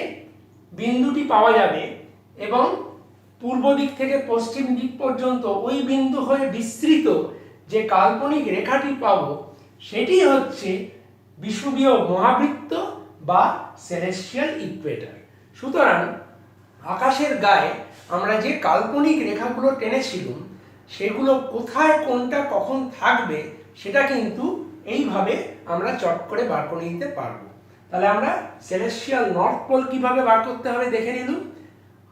বিন্দুটি পাওয়া যাবে এবং পূর্ব দিক থেকে পশ্চিম দিক পর্যন্ত ওই বিন্দু হয়ে বিস্তৃত যে কাল্পনিক রেখাটি পাবো, সেটি হচ্ছে বিষুবীয় মহাবৃত্ত বা সেলেস্টিয়াল ইকুয়েটর। সুতরাং আকাশের গায়ে আমরা যে কাল্পনিক রেখাগুলো টেনেছিলাম, সেগুলো কোথায় কোনটা কখন থাকবে সেটা কিন্তু এইভাবে আমরা চট করে বার করে নিতে পারবো। তাহলে আমরা সেলেস্টিয়াল নর্থ পোল কিভাবে বার করতে হবে দেখে নিলাম,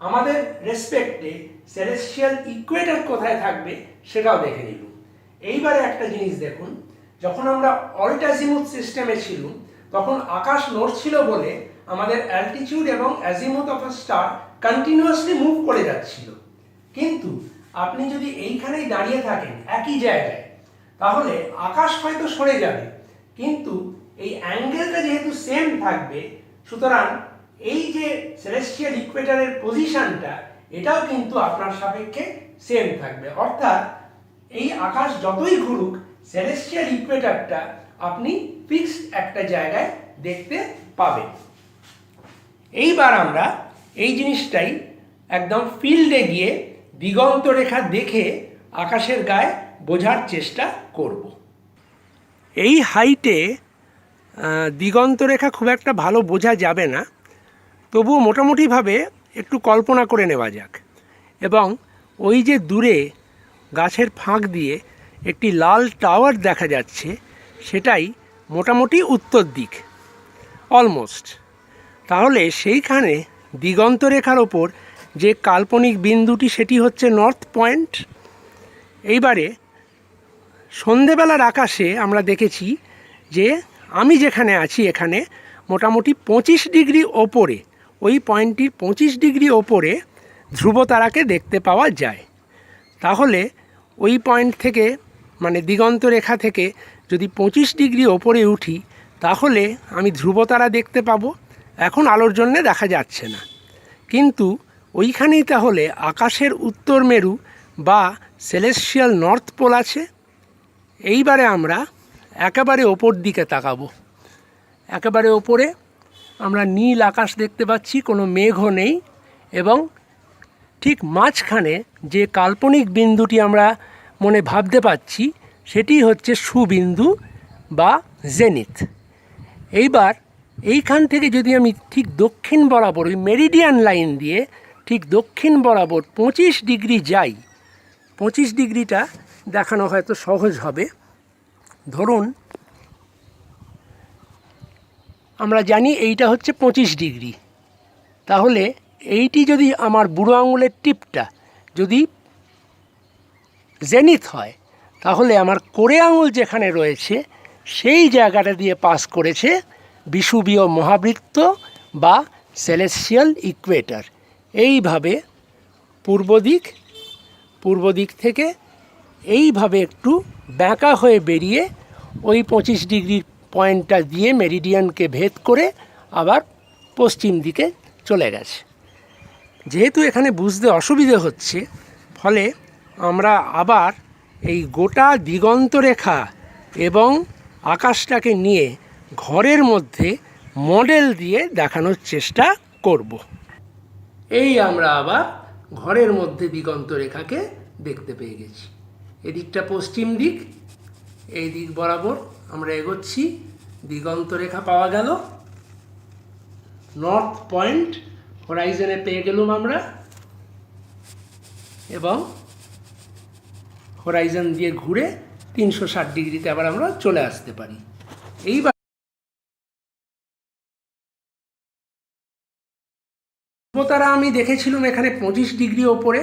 আমাদের রেসপেক্টে সেলেস্টিয়াল ইকুয়েটর কোথায় থাকবে সেটাও দেখে নিলাম। এইবারে একটা জিনিস দেখুন, যখন আমরা অল্ট অ্যাজিমুথ সিস্টেমে ছিলাম, তখন আকাশ নড়ছিল বলে আমাদের অ্যালটিটিউড এবং azimuth of a star continuously move করে যাচ্ছিল। কিন্তু আপনি যদি এইখানেই দাঁড়িয়ে থাকেন একই জায়গায়, তাহলে আকাশ হয়তো সরে যাবে, কিন্তু এই অ্যাঙ্গেলটা যেহেতু সেম থাকবে, সুতরাং এই যে সেলেস্টিয়াল ইকুয়েটরের পজিশনটা এটাও কিন্তু আপনার সাপেক্ষে সেম থাকবে। অর্থাৎ এই আকাশ যতই ঘুরুক, সেলেস্টিয়াল ইকুয়েটরটা আপনি ফিক্সড একটা জায়গায় দেখতে পাবেন। এইবার আমরা এই জিনিসটাই একদম ফিল্ডে গিয়ে দিগন্ত রেখা দেখে আকাশের গায়ে বোঝার চেষ্টা করব। এই হাইটে দিগন্ত রেখা খুব একটা ভালো বোঝা যাবে না, তবুও মোটামুটিভাবে একটু কল্পনা করে নেওয়া যাক। এবং ওই যে দূরে গাছের ফাঁক দিয়ে একটি লাল টাওয়ার দেখা যাচ্ছে, সেটাই মোটামুটি উত্তর দিক, অলমোস্ট। তাহলে সেইখানে দিগন্ত রেখার ওপর যে কাল্পনিক বিন্দুটি সেটি হচ্ছে নর্থ পয়েন্ট। এইবারে সন্ধেবেলার আকাশে আমরা দেখেছি যে আমি যেখানে আছি এখানে মোটামুটি 25 ডিগ্রি ওপরে, ওই পয়েন্টটির 25 ডিগ্রি ওপরে ধ্রুবতারাকে দেখতে পাওয়া যায়। তাহলে ওই পয়েন্ট থেকে, মানে দিগন্ত রেখা থেকে যদি 25 ডিগ্রি ওপরে উঠি, তাহলে আমি ধ্রুবতারা দেখতে পাবো। এখন আলোর জন্যে দেখা যাচ্ছে না, কিন্তু ওইখানেই তাহলে আকাশের উত্তর মেরু বা সেলেস্টিয়াল নর্থ পোল আছে। এইবারে আমরা একেবারে ওপর দিকে তাকাবো। একেবারে ওপরে আমরা নীল আকাশ দেখতে পাচ্ছি, কোনো মেঘও নেই, এবং ঠিক মাঝখানে যে কাল্পনিক বিন্দুটি আমরা মনে ভাবতে পাচ্ছি সেটি হচ্ছে সুবিন্দু বা জেনিথ। এইবার এইখান থেকে যদি আমি ঠিক দক্ষিণ বরাবর ওই মেরিডিয়ান লাইন দিয়ে ঠিক দক্ষিণ বরাবর 25 ডিগ্রি যাই, 25 ডিগ্রিটা দেখানো হয়তো সহজ হবে। ধরুন আমরা জানি এইটা হচ্ছে 25 ডিগ্রি, তাহলে এইটি যদি আমার বুড়ো আঙুলের টিপটা যদি জেনিথ হয়, তাহলে আমার কোড়ে আঙুল যেখানে রয়েছে সেই জায়গাটা দিয়ে পাস করেছে বিষুবীয় মহাবৃত্ত বা সেলেস্টিয়াল ইকুয়েটর। এইভাবে পূর্ব দিক থেকে এইভাবে একটু ব্যাঁকা হয়ে বেরিয়ে ওই 25 ডিগ্রির পয়েন্টটা দিয়ে মেরিডিয়ানকে ভেদ করে আবার পশ্চিম দিকে চলে গেছে। যেহেতু এখানে বুঝতে অসুবিধে হচ্ছে, ফলে আমরা আবার এই গোটা দিগন্ত রেখা এবং আকাশটাকে নিয়ে ঘরের মধ্যে মডেল দিয়ে দেখানোর চেষ্টা করব। এই আমরা আবার ঘরের মধ্যে দিগন্ত রেখাকে দেখতে পেয়ে গেছি। এদিকটা পশ্চিম দিক, এই দিক বরাবর আমরা এগোচ্ছি, দিগন্ত রেখা পাওয়া গেল, নর্থ পয়েন্ট হরাইজনে পেয়ে গেলাম আমরা, এবং হরাইজন দিয়ে ঘুরে 360 ডিগ্রিতে আবার আমরা চলে আসতে পারি। এইবার ধ্রুবতারা আমি দেখেছিলাম এখানে 25 ডিগ্রি ওপরে,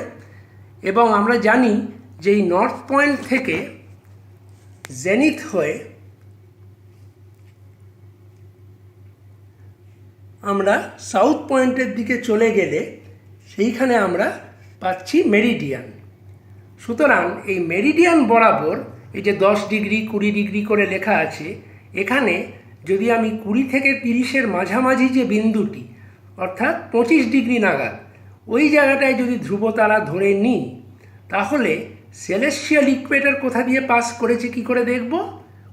এবং আমরা জানি যে এই নর্থ পয়েন্ট থেকে জেনিথ হয়ে আমরা সাউথ পয়েন্টের দিকে চলে গেলে সেইখানে আমরা পাচ্ছি মেরিডিয়ান। সুতরাং এই মেরিডিয়ান বরাবর এই যে 10 ডিগ্রি 20 ডিগ্রি করে লেখা আছে, এখানে যদি আমি 20 থেকে 30-এর মাঝামাঝি যে বিন্দুটি, অর্থাৎ 25 ডিগ্রি নাগাদ, ওই জায়গাটায় যদি ধ্রুবতারা ধরে নিই, তাহলে সেলেস্টিয়াল ইকুয়েটর কোথা দিয়ে পাস করেছে কি করে দেখব?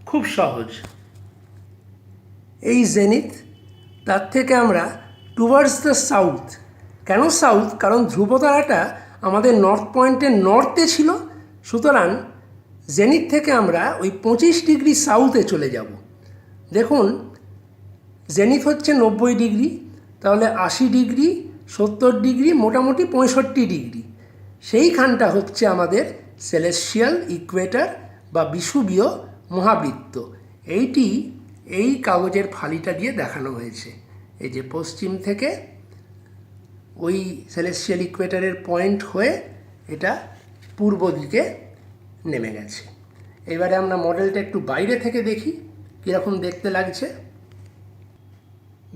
খুব সহজ। এই জেনিথ, তার থেকে আমরা টুয়ার্ডস দ্য সাউথ। কেন সাউথ? কারণ ধ্রুবতারাটা আমাদের নর্থ পয়েন্টের নর্থে ছিল, সুতরাং জেনিথ থেকে আমরা ওই 25 ডিগ্রি সাউথে চলে যাব। দেখুন, জেনিথ হচ্ছে 90 ডিগ্রি, তাহলে 80 ডিগ্রি, 70 ডিগ্রি, মোটামুটি 65 ডিগ্রি, সেইখানটা হচ্ছে আমাদের সেলেস্টিয়াল ইকুয়েটর বা বিষুবীয় মহাবৃত্ত। এইটি এই কাগজের ফালিটা দিয়ে দেখানো হয়েছে। এই যে পশ্চিম থেকে ওই সেলেস্টিয়াল ইকুয়েটরের পয়েন্ট হয়ে এটা পূর্ব দিকে নেমে গেছে। এবারে আমরা মডেলটা একটু বাইরে থেকে দেখি কীরকম দেখতে লাগছে।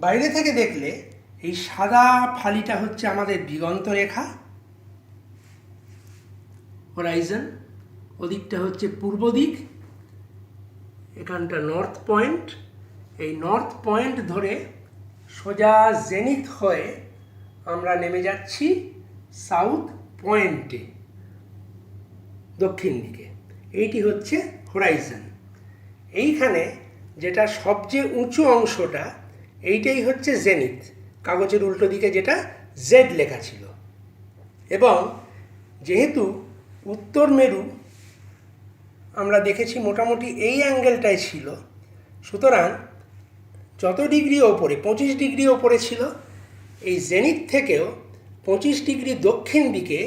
বাইরে থেকে দেখলে এই সাদা ফালিটা হচ্ছে আমাদের দিগন্ত রেখা, হরাইজন, ওদিকটা হচ্ছে পূর্ব দিক, এখানটা নর্থ পয়েন্ট, এই নর্থ পয়েন্ট ধরে সোজা জেনিথ হয়ে আমরা নেমে যাচ্ছি সাউথ পয়েন্টে, দক্ষিণ দিকে। এইটি হচ্ছে হোরাইজন। এইখানে যেটা সবচেয়ে উঁচু অংশটা, এইটাই হচ্ছে জেনিথ, কাগজের উল্টো দিকে যেটা জেড লেখা ছিল। এবং যেহেতু উত্তর মেরু আমরা দেখেছি মোটামুটি এই অ্যাঙ্গেলটাই ছিল, সুতরাং যত ডিগ্রি ওপরে, 25 ডিগ্রি ওপরে ছিল, এই জেনিথ থেকেও 25 ডিগ্রি দক্ষিণ দিকে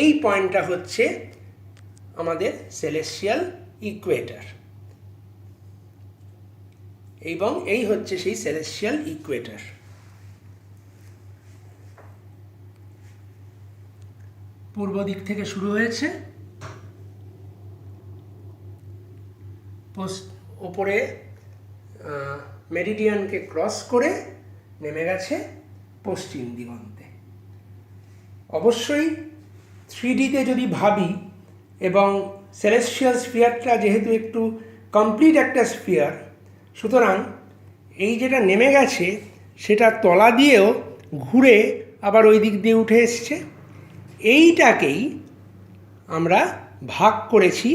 এই পয়েন্টটা হচ্ছে আমাদের সেলেস্টিয়াল ইকুয়েটর। এবং এই হচ্ছে সেই সেলেস্টিয়াল ইকুয়েটর। পূর্ব দিক থেকে শুরু হয়েছে, ওপরে মেরিডিয়ানকে ক্রস করে নেমে গেছে পশ্চিম দিগন্তে। অবশ্যই 3Dতে যদি ভাবি, এবং সেলেস্টিয়াল স্ফিয়ারটা যেহেতু একটু কমপ্লিট একটা স্ফিয়ার, সুতরাং এই যেটা নেমে গেছে সেটা তলা দিয়েও ঘুরে আবার ওই দিক দিয়ে উঠে এসছে। এইটাকেই আমরা ভাগ করেছি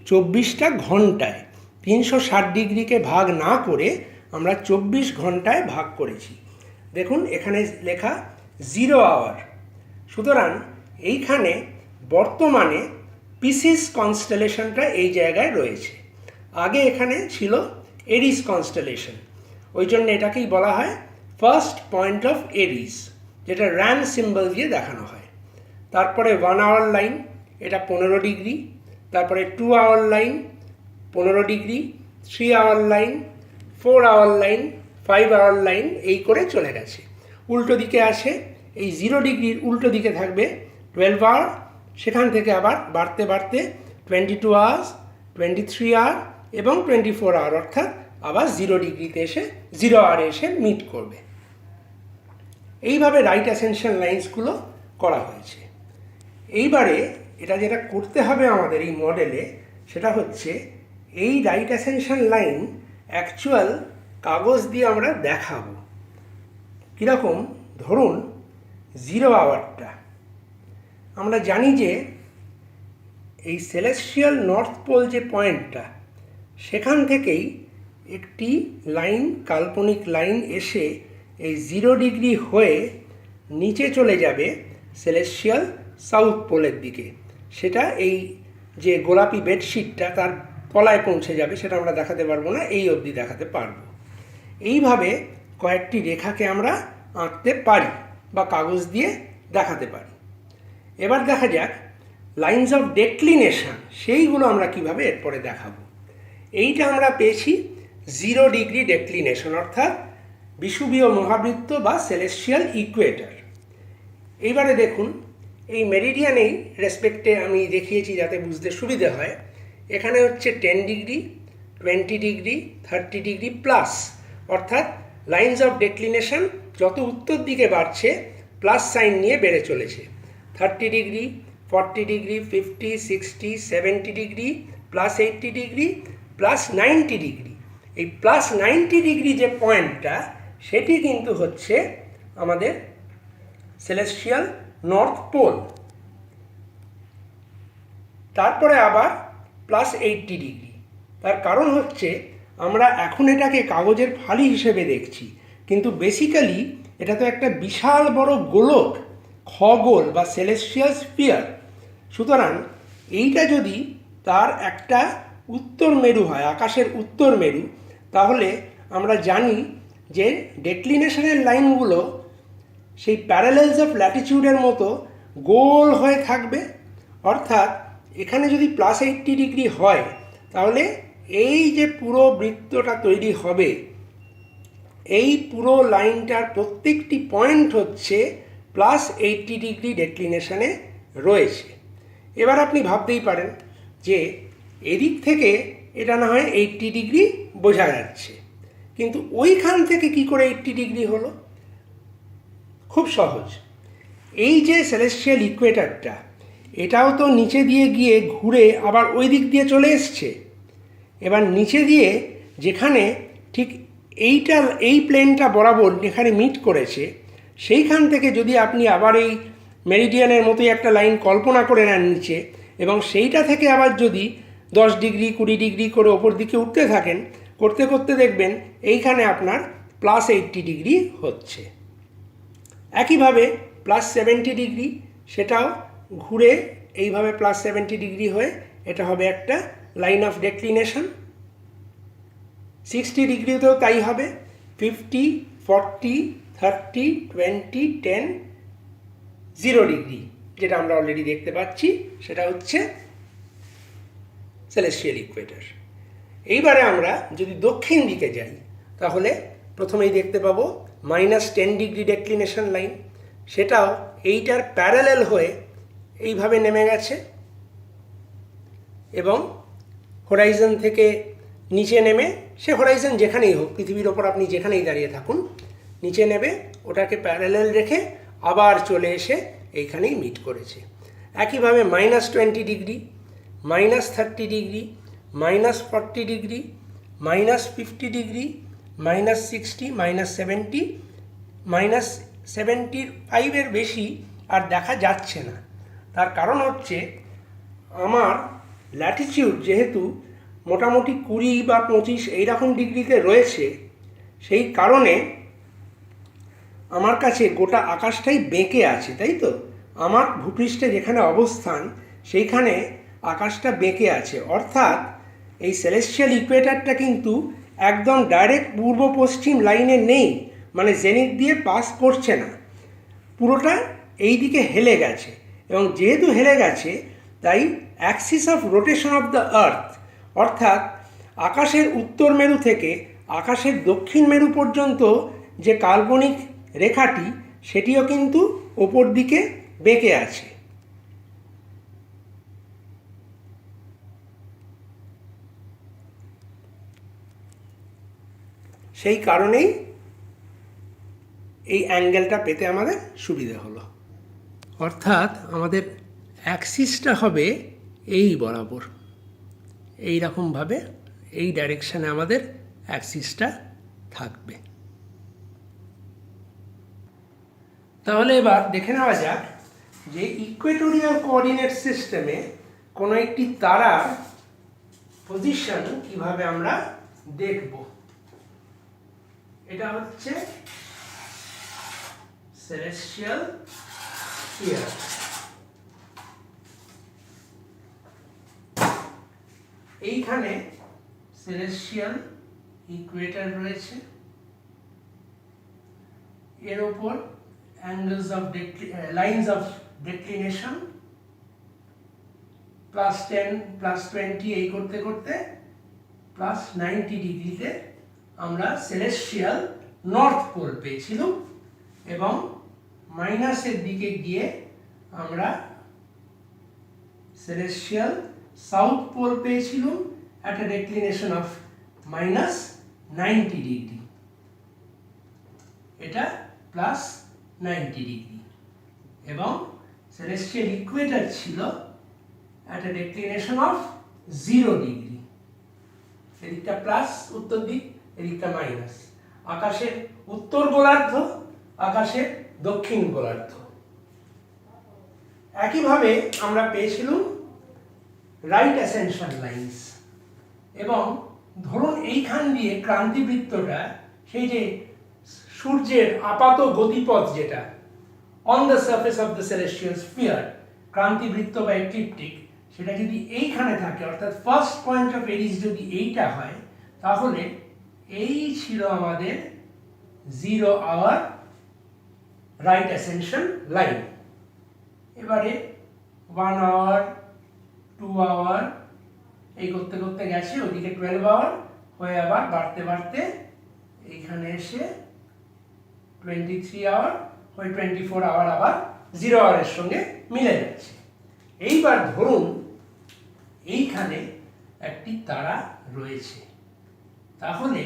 24টা ঘন্টায়। 360 ডিগ্রিকে ভাগ না করে আমরা 24 ঘন্টায় ভাগ করেছি। দেখুন এখানে লেখা 0 আওয়ার। সুতরাং এইখানে বর্তমানে পিসিস কনস্টেলেশনটা এই জায়গায় রয়েছে। আগে এখানে ছিল এরিস কনস্টেলেশন, ওই জন্য এটাকেই বলা হয় ফার্স্ট পয়েন্ট অফ এরিস, যেটা র্যাম সিম্বল দিয়ে দেখানো হয়। তারপরে 1 আওয়ার লাইন, এটা 15 ডিগ্রি। তারপরে 2 hour line 15 degree, 3 hour line, 4 hour line, 5 hour line, এই করে চলে গেছে। উল্টো দিকে আসে, এই 0 ডিগ্রির উল্টো দিকে থাকবে 12 আওয়ার, সেখান থেকে আবার বাড়তে বাড়তে 22 আওয়ার্স, 23 আওয়ার এবং 24 আওয়ার, অর্থাৎ আবার 0 ডিগ্রিতে এসে 0 আওয়ারে এসে মিট করবে। এইভাবে রাইট অ্যাসেনশন লাইন্সগুলো করা হয়েছে। এইবারে এটা যেটা করতে হবে আমাদের এই মডেলে, সেটা হচ্ছে এই রাইট অ্যাসেনশন লাইন অ্যাকচুয়াল কাগজ দিয়ে আমরা দেখাবো। কীরকম? ধরুন 0 আওয়ারটা আমরা জানি যে এই সেলেস্টিয়াল নর্থ পোল যে পয়েন্টটা, সেখান থেকেই একটি লাইন, কাল্পনিক লাইন এসে এই 0 ডিগ্রি হয়ে নিচে চলে যাবে সেলেস্টিয়াল সাউথ পোলের দিকে। সেটা এই যে গোলাপি বেডশিটটা তার তলায় পৌঁছে যাবে, সেটা আমরা দেখাতে পারবো না, এই অবধি দেখাতে পারবো। এইভাবে কয়েকটি রেখাকে আমরা আঁকতে পারি বা কাগজ দিয়ে দেখাতে পারি। এবার দেখা যাক লাইনস অফ ডেক্লিনেশন, সেইগুলো আমরা কিভাবে এরপরে দেখাবো। এইটা আমরা পেয়েছি 0 ডিগ্রি ডেক্লিনেশন, অর্থাৎ বিষুবীয় মহাবৃত্ত বা সেলেস্টিয়াল ইকুয়েটর। এইবারে দেখুন এই মেরিডিয়ানেই রেসপেক্টে আমি দেখিয়েছি যাতে বুঝতে সুবিধে হয়। এখানে হচ্ছে 10 ডিগ্রি, 20 ডিগ্রি, 30 ডিগ্রি প্লাস, অর্থাৎ লাইনস অফ ডেক্লিনেশন যত উত্তর দিকে বাড়ছে প্লাস সাইন নিয়ে বেড়ে চলেছে। 30 degree, 40 degree, 50, 60, 70 degree, plus 80 degree, plus 90 degree. এই প্লাস 90 ডিগ্রি যে পয়েন্টটা, সেটি কিন্তু হচ্ছে আমাদের সেলেস্টিয়াল নর্থ পোল। তারপরে আবার প্লাস 80 ডিগ্রি। তার কারণ হচ্ছে আমরা এখন এটাকে কাগজের ফালি হিসেবে দেখছি, কিন্তু বেসিক্যালি এটা তো একটা বিশাল বড় গোলক, খগোল বা সেলেস্টিয়াল স্ফিয়ার। সুতরাং এইটা যদি তার একটা উত্তর মেরু হয়, আকাশের উত্তর মেরু, তাহলে আমরা জানি যে ডেক্লিনেশনের লাইনগুলো সেই প্যারালেলস অফ ল্যাটিটিউডের মতো গোল হয়ে থাকবে। অর্থাৎ এখানে যদি প্লাস 80 ডিগ্রি হয়, তাহলে এই যে পুরো বৃত্তটা তৈরি হবে, এই পুরো লাইনটার প্রত্যেকটি পয়েন্ট হচ্ছে প্লাস 80 ডিগ্রি ডেক্লিনেশনে রয়েছে। এবার আপনি ভাবতেই পারেন যে এদিক থেকে এটা না হয় 80 ডিগ্রি বোঝা যাচ্ছে, কিন্তু ওইখান থেকে কি করে 80 ডিগ্রি হলো? খুব সহজ। এই যে সেলেস্টিয়াল ইকুয়েটরটা, এটাও তো নিচে দিয়ে গিয়ে ঘুরে আবার ওই দিক দিয়ে চলে এসছে। এবার নিচে দিয়ে যেখানে ঠিক এই প্লেনটা বরাবর যেখানে মিট করেছে সেইখান থেকে যদি আপনি আবার এই মেরিডিয়ানের মতোই একটা লাইন কল্পনা করে নেন নিচে, এবং সেইটা থেকে আবার যদি 10 ডিগ্রি 20 ডিগ্রি করে ওপর দিকে উঠতে থাকেন, করতে করতে দেখবেন এইখানে আপনার +80 ডিগ্রি হচ্ছে। একইভাবে +70 ডিগ্রি, সেটাও ঘুরে এইভাবে +70 ডিগ্রি হয়ে এটা হবে একটা লাইন অফ ডেক্লিনেশন। 60 ডিগ্রিতেও তাই হবে। 50, 40, 30, 20, 10, 0 ডিগ্রি, যেটা আমরা অলরেডি দেখতে পাচ্ছি সেটা হচ্ছে সেলেস্টিয়াল ইকুয়েটর। এইবারে আমরা যদি দক্ষিণ দিকে যাই তাহলে প্রথমেই দেখতে পাবো -10 ডিগ্রি ডেক্লিনেশন লাইন, সেটাও এইটার প্যারালেল হয়ে এইভাবে নেমে গেছে এবং হরাইজন থেকে নিচে নেমে, সে হরাইজন যেখানেই হোক, পৃথিবীর ওপর আপনি যেখানেই দাঁড়িয়ে থাকুন, নিচে নেবে ওটাকে প্যারালেল রেখে আবার চলে এসে এইখানেই মিট করেছে। একইভাবে -20 ডিগ্রি, -30 ডিগ্রি, -40 ডিগ্রি, -50 ডিগ্রি, -60, -70, -75-এর বেশি আর দেখা যাচ্ছে না। তার কারণ হচ্ছে আমার ল্যাটিটিউড যেহেতু মোটামুটি 20 বা 25 এইরকম ডিগ্রিতে রয়েছে, সেই কারণে আমার কাছে গোটা আকাশটাই বেঁকে আছে, তাই তো? আমার ভূপৃষ্ঠে যেখানে অবস্থান সেইখানে আকাশটা বেঁকে আছে, অর্থাৎ এই সেলেস্টিয়াল ইকুয়েটরটা কিন্তু একদম ডাইরেক্ট পূর্ব পশ্চিম লাইনে নেই, মানে জেনিথ দিয়ে পাস করছে না, পুরোটা এই দিকে হেলে গেছে। এবং যেহেতু হেলে গেছে তাই Axis of rotation of the আর্থ, অর্থাৎ আকাশের উত্তর মেরু থেকে আকাশের দক্ষিণ মেরু পর্যন্ত যে কাল্পনিক রেখাটি, সেটিও কিন্তু ওপর দিকে বেঁকে আছে। সেই কারণেই এই অ্যাঙ্গেলটা পেতে আমাদের সুবিধা হলো। অর্থাৎ আমাদের অ্যাক্সিসটা হবে এই বরাবর, এই রকমভাবে এই ডাইরেকশানে আমাদের অ্যাক্সিসটা থাকবে। তাহলে এবার দেখে নেওয়া যাক যে ইকুয়েটোরিয়াল কোঅর্ডিনেট সিস্টেমে কোনো একটি তারার পজিশন কিভাবে আমরা দেখব। এটা হচ্ছে সেলেস্টিয়াল স্ফিয়ার। এইখানে সেলেস্টিয়াল ইকুয়েটর রয়েছে, এর ওপর অ্যাঙ্গেলস অফ লাইনস অফ ডেক্লিনেশন +10, +20 এই করতে করতে +90 ডিগ্রিতে আমরা সেলেস্টিয়াল নর্থ পোল পেয়েছিলাম, এবং মাইনাসের দিকে গিয়ে আমরা সেলেস্টিয়াল সাউথ পোল পেয়েছিলাম at a declination of -90 degree, এটা +90 ডিগ্রি, এবং সেলেস্টিয়াল ইকুয়েটর ছিল at a declination of 0 degree. এদিকটা প্লাস উত্তর দিক, এদিকটা মাইনাস। আকাশের উত্তর গোলার্ধ, আকাশের দক্ষিণ গোলার্ধ। একইভাবে আমরা পেয়েছিলাম রাইট অ্যাসেনশন লাইন্স, এবং ধরুন এইখান দিয়ে ক্রান্তিবৃত্তটা, সেই যে সূর্যের আপাত গতিপথ যেটা on the surface of the celestial sphere, ক্রান্তিবৃত্ত বা এক্লিপটিক, সেটা যদি এইখানে থাকে, অর্থাৎ ফার্স্ট পয়েন্ট অফ এরিস যদি এইটা হয়, তাহলে এই ছিল আমাদের 0 আওয়ার রাইট অ্যাসেনশন লাইন। এবারে 1 আওয়ার, 2 আওয়ার এই করতে করতে গেছে, ওদিকে 12 আওয়ার হয়ে আবার বাড়তে বাড়তে এইখানে এসে 23 আওয়ার হয়ে 24 আওয়ার আবার 0 আওয়ারের সঙ্গে মিলে যাচ্ছে। এইবার ধরুন এইখানে একটি তারা রয়েছে, তাহলে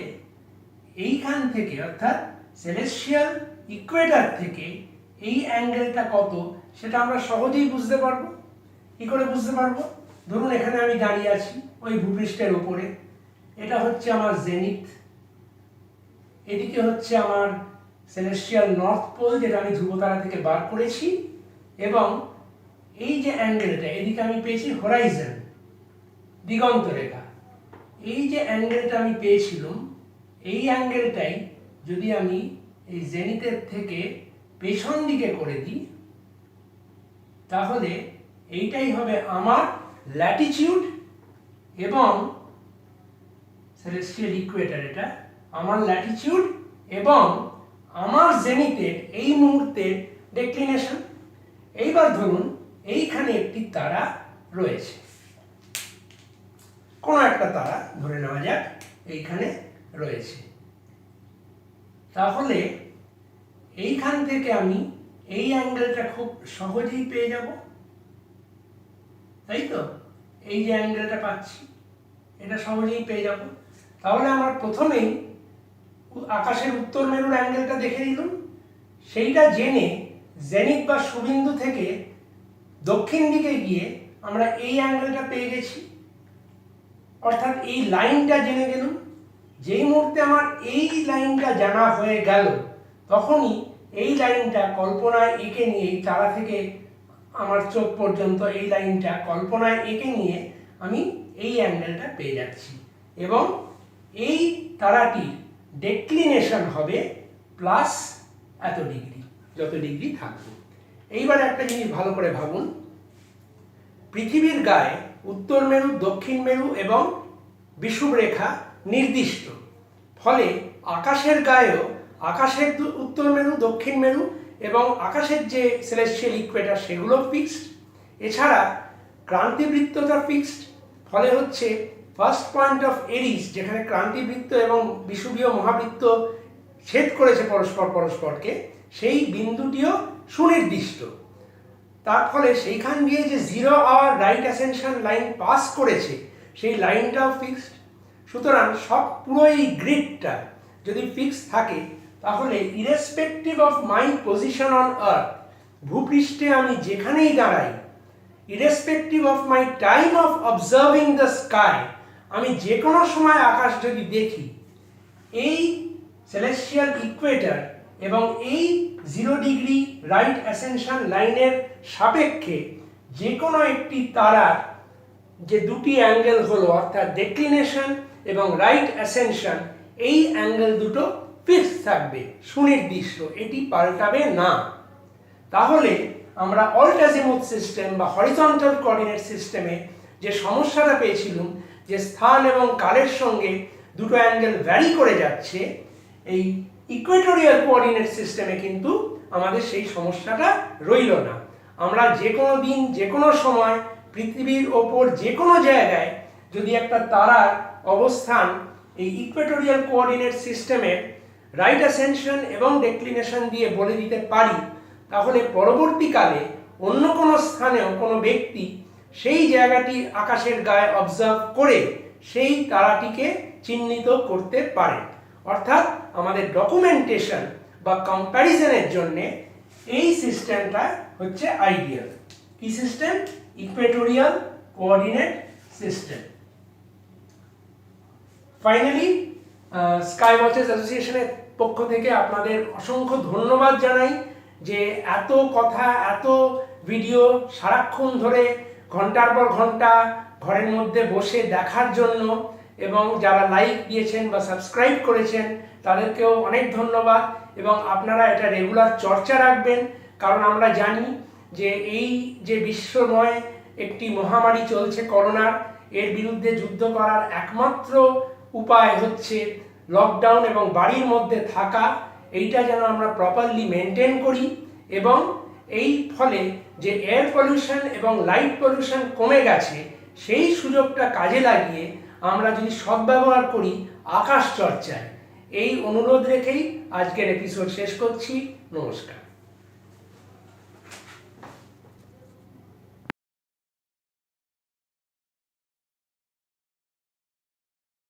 এইখান থেকে অর্থাৎ সেলেস্টিয়াল ইকুয়েটর থেকে এই অ্যাঙ্গেলটা কত সেটা আমরা সহজেই বুঝতে পারবো। কি করে বুঝতে পারবো? ধরুন এখানে আমি দাঁড়িয়ে আছি ওই ভূপৃষ্ঠের উপরে, এটা হচ্ছে আমার জেনিথ, এদিকে হচ্ছে আমার সেলেস্টিয়াল নর্থ পোল, যেটা আমি ধ্রুবতারা থেকে বার করেছি, এবং এই যে অ্যাঙ্গেলটা এদিকে আমি পেয়েছি হরাইজন, দিগন্ত রেখা। এই যে অ্যাঙ্গেলটা আমি পেয়েছিলাম, এই অ্যাঙ্গেলটাই যদি আমি এই জেনিথের থেকে পেছন দিকে করে দিই, তাহলে এইটাই হবে আমার ল্যাটিটিউড এবং সেলেস্টিয়াল ইকুয়েটর, এটা আমার ল্যাটিটিউড এবং আমার জেনিথের এই মুহূর্তের ডেক্লিনেশন। এইবার ধরুন এইখানে একটি তারা রয়েছে, কোনো একটা তারা ধরে নেওয়া যাক এইখানে রয়েছে। তাহলে এইখান থেকে আমি এই অ্যাঙ্গেলটা খুব সহজেই পেয়ে যাব, তাই তো? এই যে অ্যাঙ্গেলটা পাচ্ছি এটা সহজেই পেয়ে যাব। তাহলে আমরা প্রথমেই আকাশের উত্তর মেরুর অ্যাঙ্গেলটা দেখে নিলাম, সেইটা জেনে জেনিথ বা শুবিন্দু থেকে দক্ষিণ দিকে গিয়ে আমরা এই অ্যাঙ্গেলটা পেয়ে গেছি, অর্থাৎ এই লাইনটা জেনে গেলাম। যেই মুহূর্তে আমার এই লাইনটা জানা হয়ে গেল, তখনই এই লাইনটা কল্পনায় এঁকে নিয়ে, এই তারা থেকে আমার চোখ পর্যন্ত এই লাইনটা কল্পনায় এঁকে নিয়ে আমি এই অ্যাঙ্গেলটা পেয়ে যাচ্ছি, এবং এই তারাটির ডেক্লিনেশন হবে প্লাস এত ডিগ্রি, যত ডিগ্রি থাকবে। এইবার একটা জিনিস ভালো করে ভাবুন, পৃথিবীর গায়ে উত্তর মেরু, দক্ষিণ মেরু এবং বিষুবরেখা নির্দিষ্ট, ফলে আকাশের গায়েও আকাশের উত্তর মেরু, দক্ষিণ মেরু এবং আকাশের যে সেলেস্টিয়াল ইকুয়েটর সেগুলো ফিক্সড। এছাড়া ক্রান্তিবৃত্তটা ফিক্সড, ফলে হচ্ছে ফার্স্ট পয়েন্ট অফ এরিস, যেখানে ক্রান্তিবৃত্ত এবং বিষুবীয় মহাবৃত্ত ছেদ করেছে পরস্পর পরস্পরকে, সেই বিন্দুটিও সুনির্দিষ্ট। তার ফলে সেইখান দিয়ে যে 0 hour right Ascension line pass করেছে, সেই লাইনটাও ফিক্সড। সুতরাং সব পুরো এই গ্রিডটা যদি ফিক্স থাকে, তাহলে irrespective of my position on earth, ভূপৃষ্ঠে আমি যেখানেই দাঁড়াই, irrespective of my time of observing the sky, আমি যে কোনো সময় আকাশ যদি দেখি, এই সেলেস্টিয়াল ইকুয়েটর এবং এই 0 ডিগ্রি রাইট অ্যাসেনশন লাইনের সাপেক্ষে যে কোনো একটি তারার যে দুটি অ্যাঙ্গেল হলো, অর্থাৎ ডেক্লিনেশন এবং রাইট অ্যাসেনশন, এই অ্যাঙ্গেল দুটো ফিক্স থাকবে, সুনির্দিষ্ট, এটি পাল্টাবে না। তাহলে আমরা অল্ট অ্যাজিমুথ সিস্টেম বা হরিজন্টাল কোঅর্ডিনেট সিস্টেমে যে সমস্যাটা পেয়েছিলাম, যে স্থান এবং কালের সঙ্গে দুটো অ্যাঙ্গেল ভ্যারি করে যাচ্ছে, এই ইকুয়েটোরিয়াল কোঅর্ডিনেট সিস্টেমে কিন্তু আমাদের সেই সমস্যাটা রইল না। আমরা যে কোনো দিন, যে কোনো সময় পৃথিবীর ওপর যে কোনো জায়গায় যদি একটা তারার অবস্থান এই ইকুয়েটোরিয়াল কোঅর্ডিনেট সিস্টেমের রাইট অ্যাসেনশন এবং ডেক্লিনেশন দিয়ে বলে দিতে পারি, তাহলে পরবর্তীকালে অন্য কোনো স্থানেও কোনো ব্যক্তি সেই জায়গাটি আকাশের গায়ে অবজার্ভ করে সেই তারাটিকে চিহ্নিত করতে পারে। অর্থাৎ আমাদের ডকুমেন্টেশন বা কম্প্যারিজনের জন্য এই সিস্টেমটা হচ্ছে আইডিয়াল। কি system? Equatorial coordinate system. Finally sky watchers অ্যাসোসিয়েশনের পক্ষ থেকে আপনাদের অসংখ্য ধন্যবাদ জানাই, যে এত কথা, এত ভিডিও সারাক্ষণ ধরে ঘন্টার পর ঘন্টা ঘরের মধ্যে বসে দেখার জন্য, এবং যারা লাইক দিয়েছেন বা সাবস্ক্রাইব করেছেন তাদেরকেও অনেক ধন্যবাদ। এবং আপনারা এটা রেগুলার চর্চা রাখবেন, কারণ আমরা জানি যে এই যে বিশ্বময় একটি মহামারী চলছে করোনার, এর বিরুদ্ধে যুদ্ধ করার একমাত্র উপায় হচ্ছে লকডাউন এবং বাড়ির মধ্যে থাকা। এইটা যেন আমরা প্রপারলি মেনটেন করি, এবং এই ফলে যে এয়ার পলিউশন এবং লাইট পলিউশন কমে গেছে, সেই সুযোগটা কাজে লাগিয়ে আমরা যদি সদ্ব্যবহার করি আকাশ চর্চায়, এই অনুরোধ রেখেই আজকের এপিসোড শেষ করছি। নমস্কার।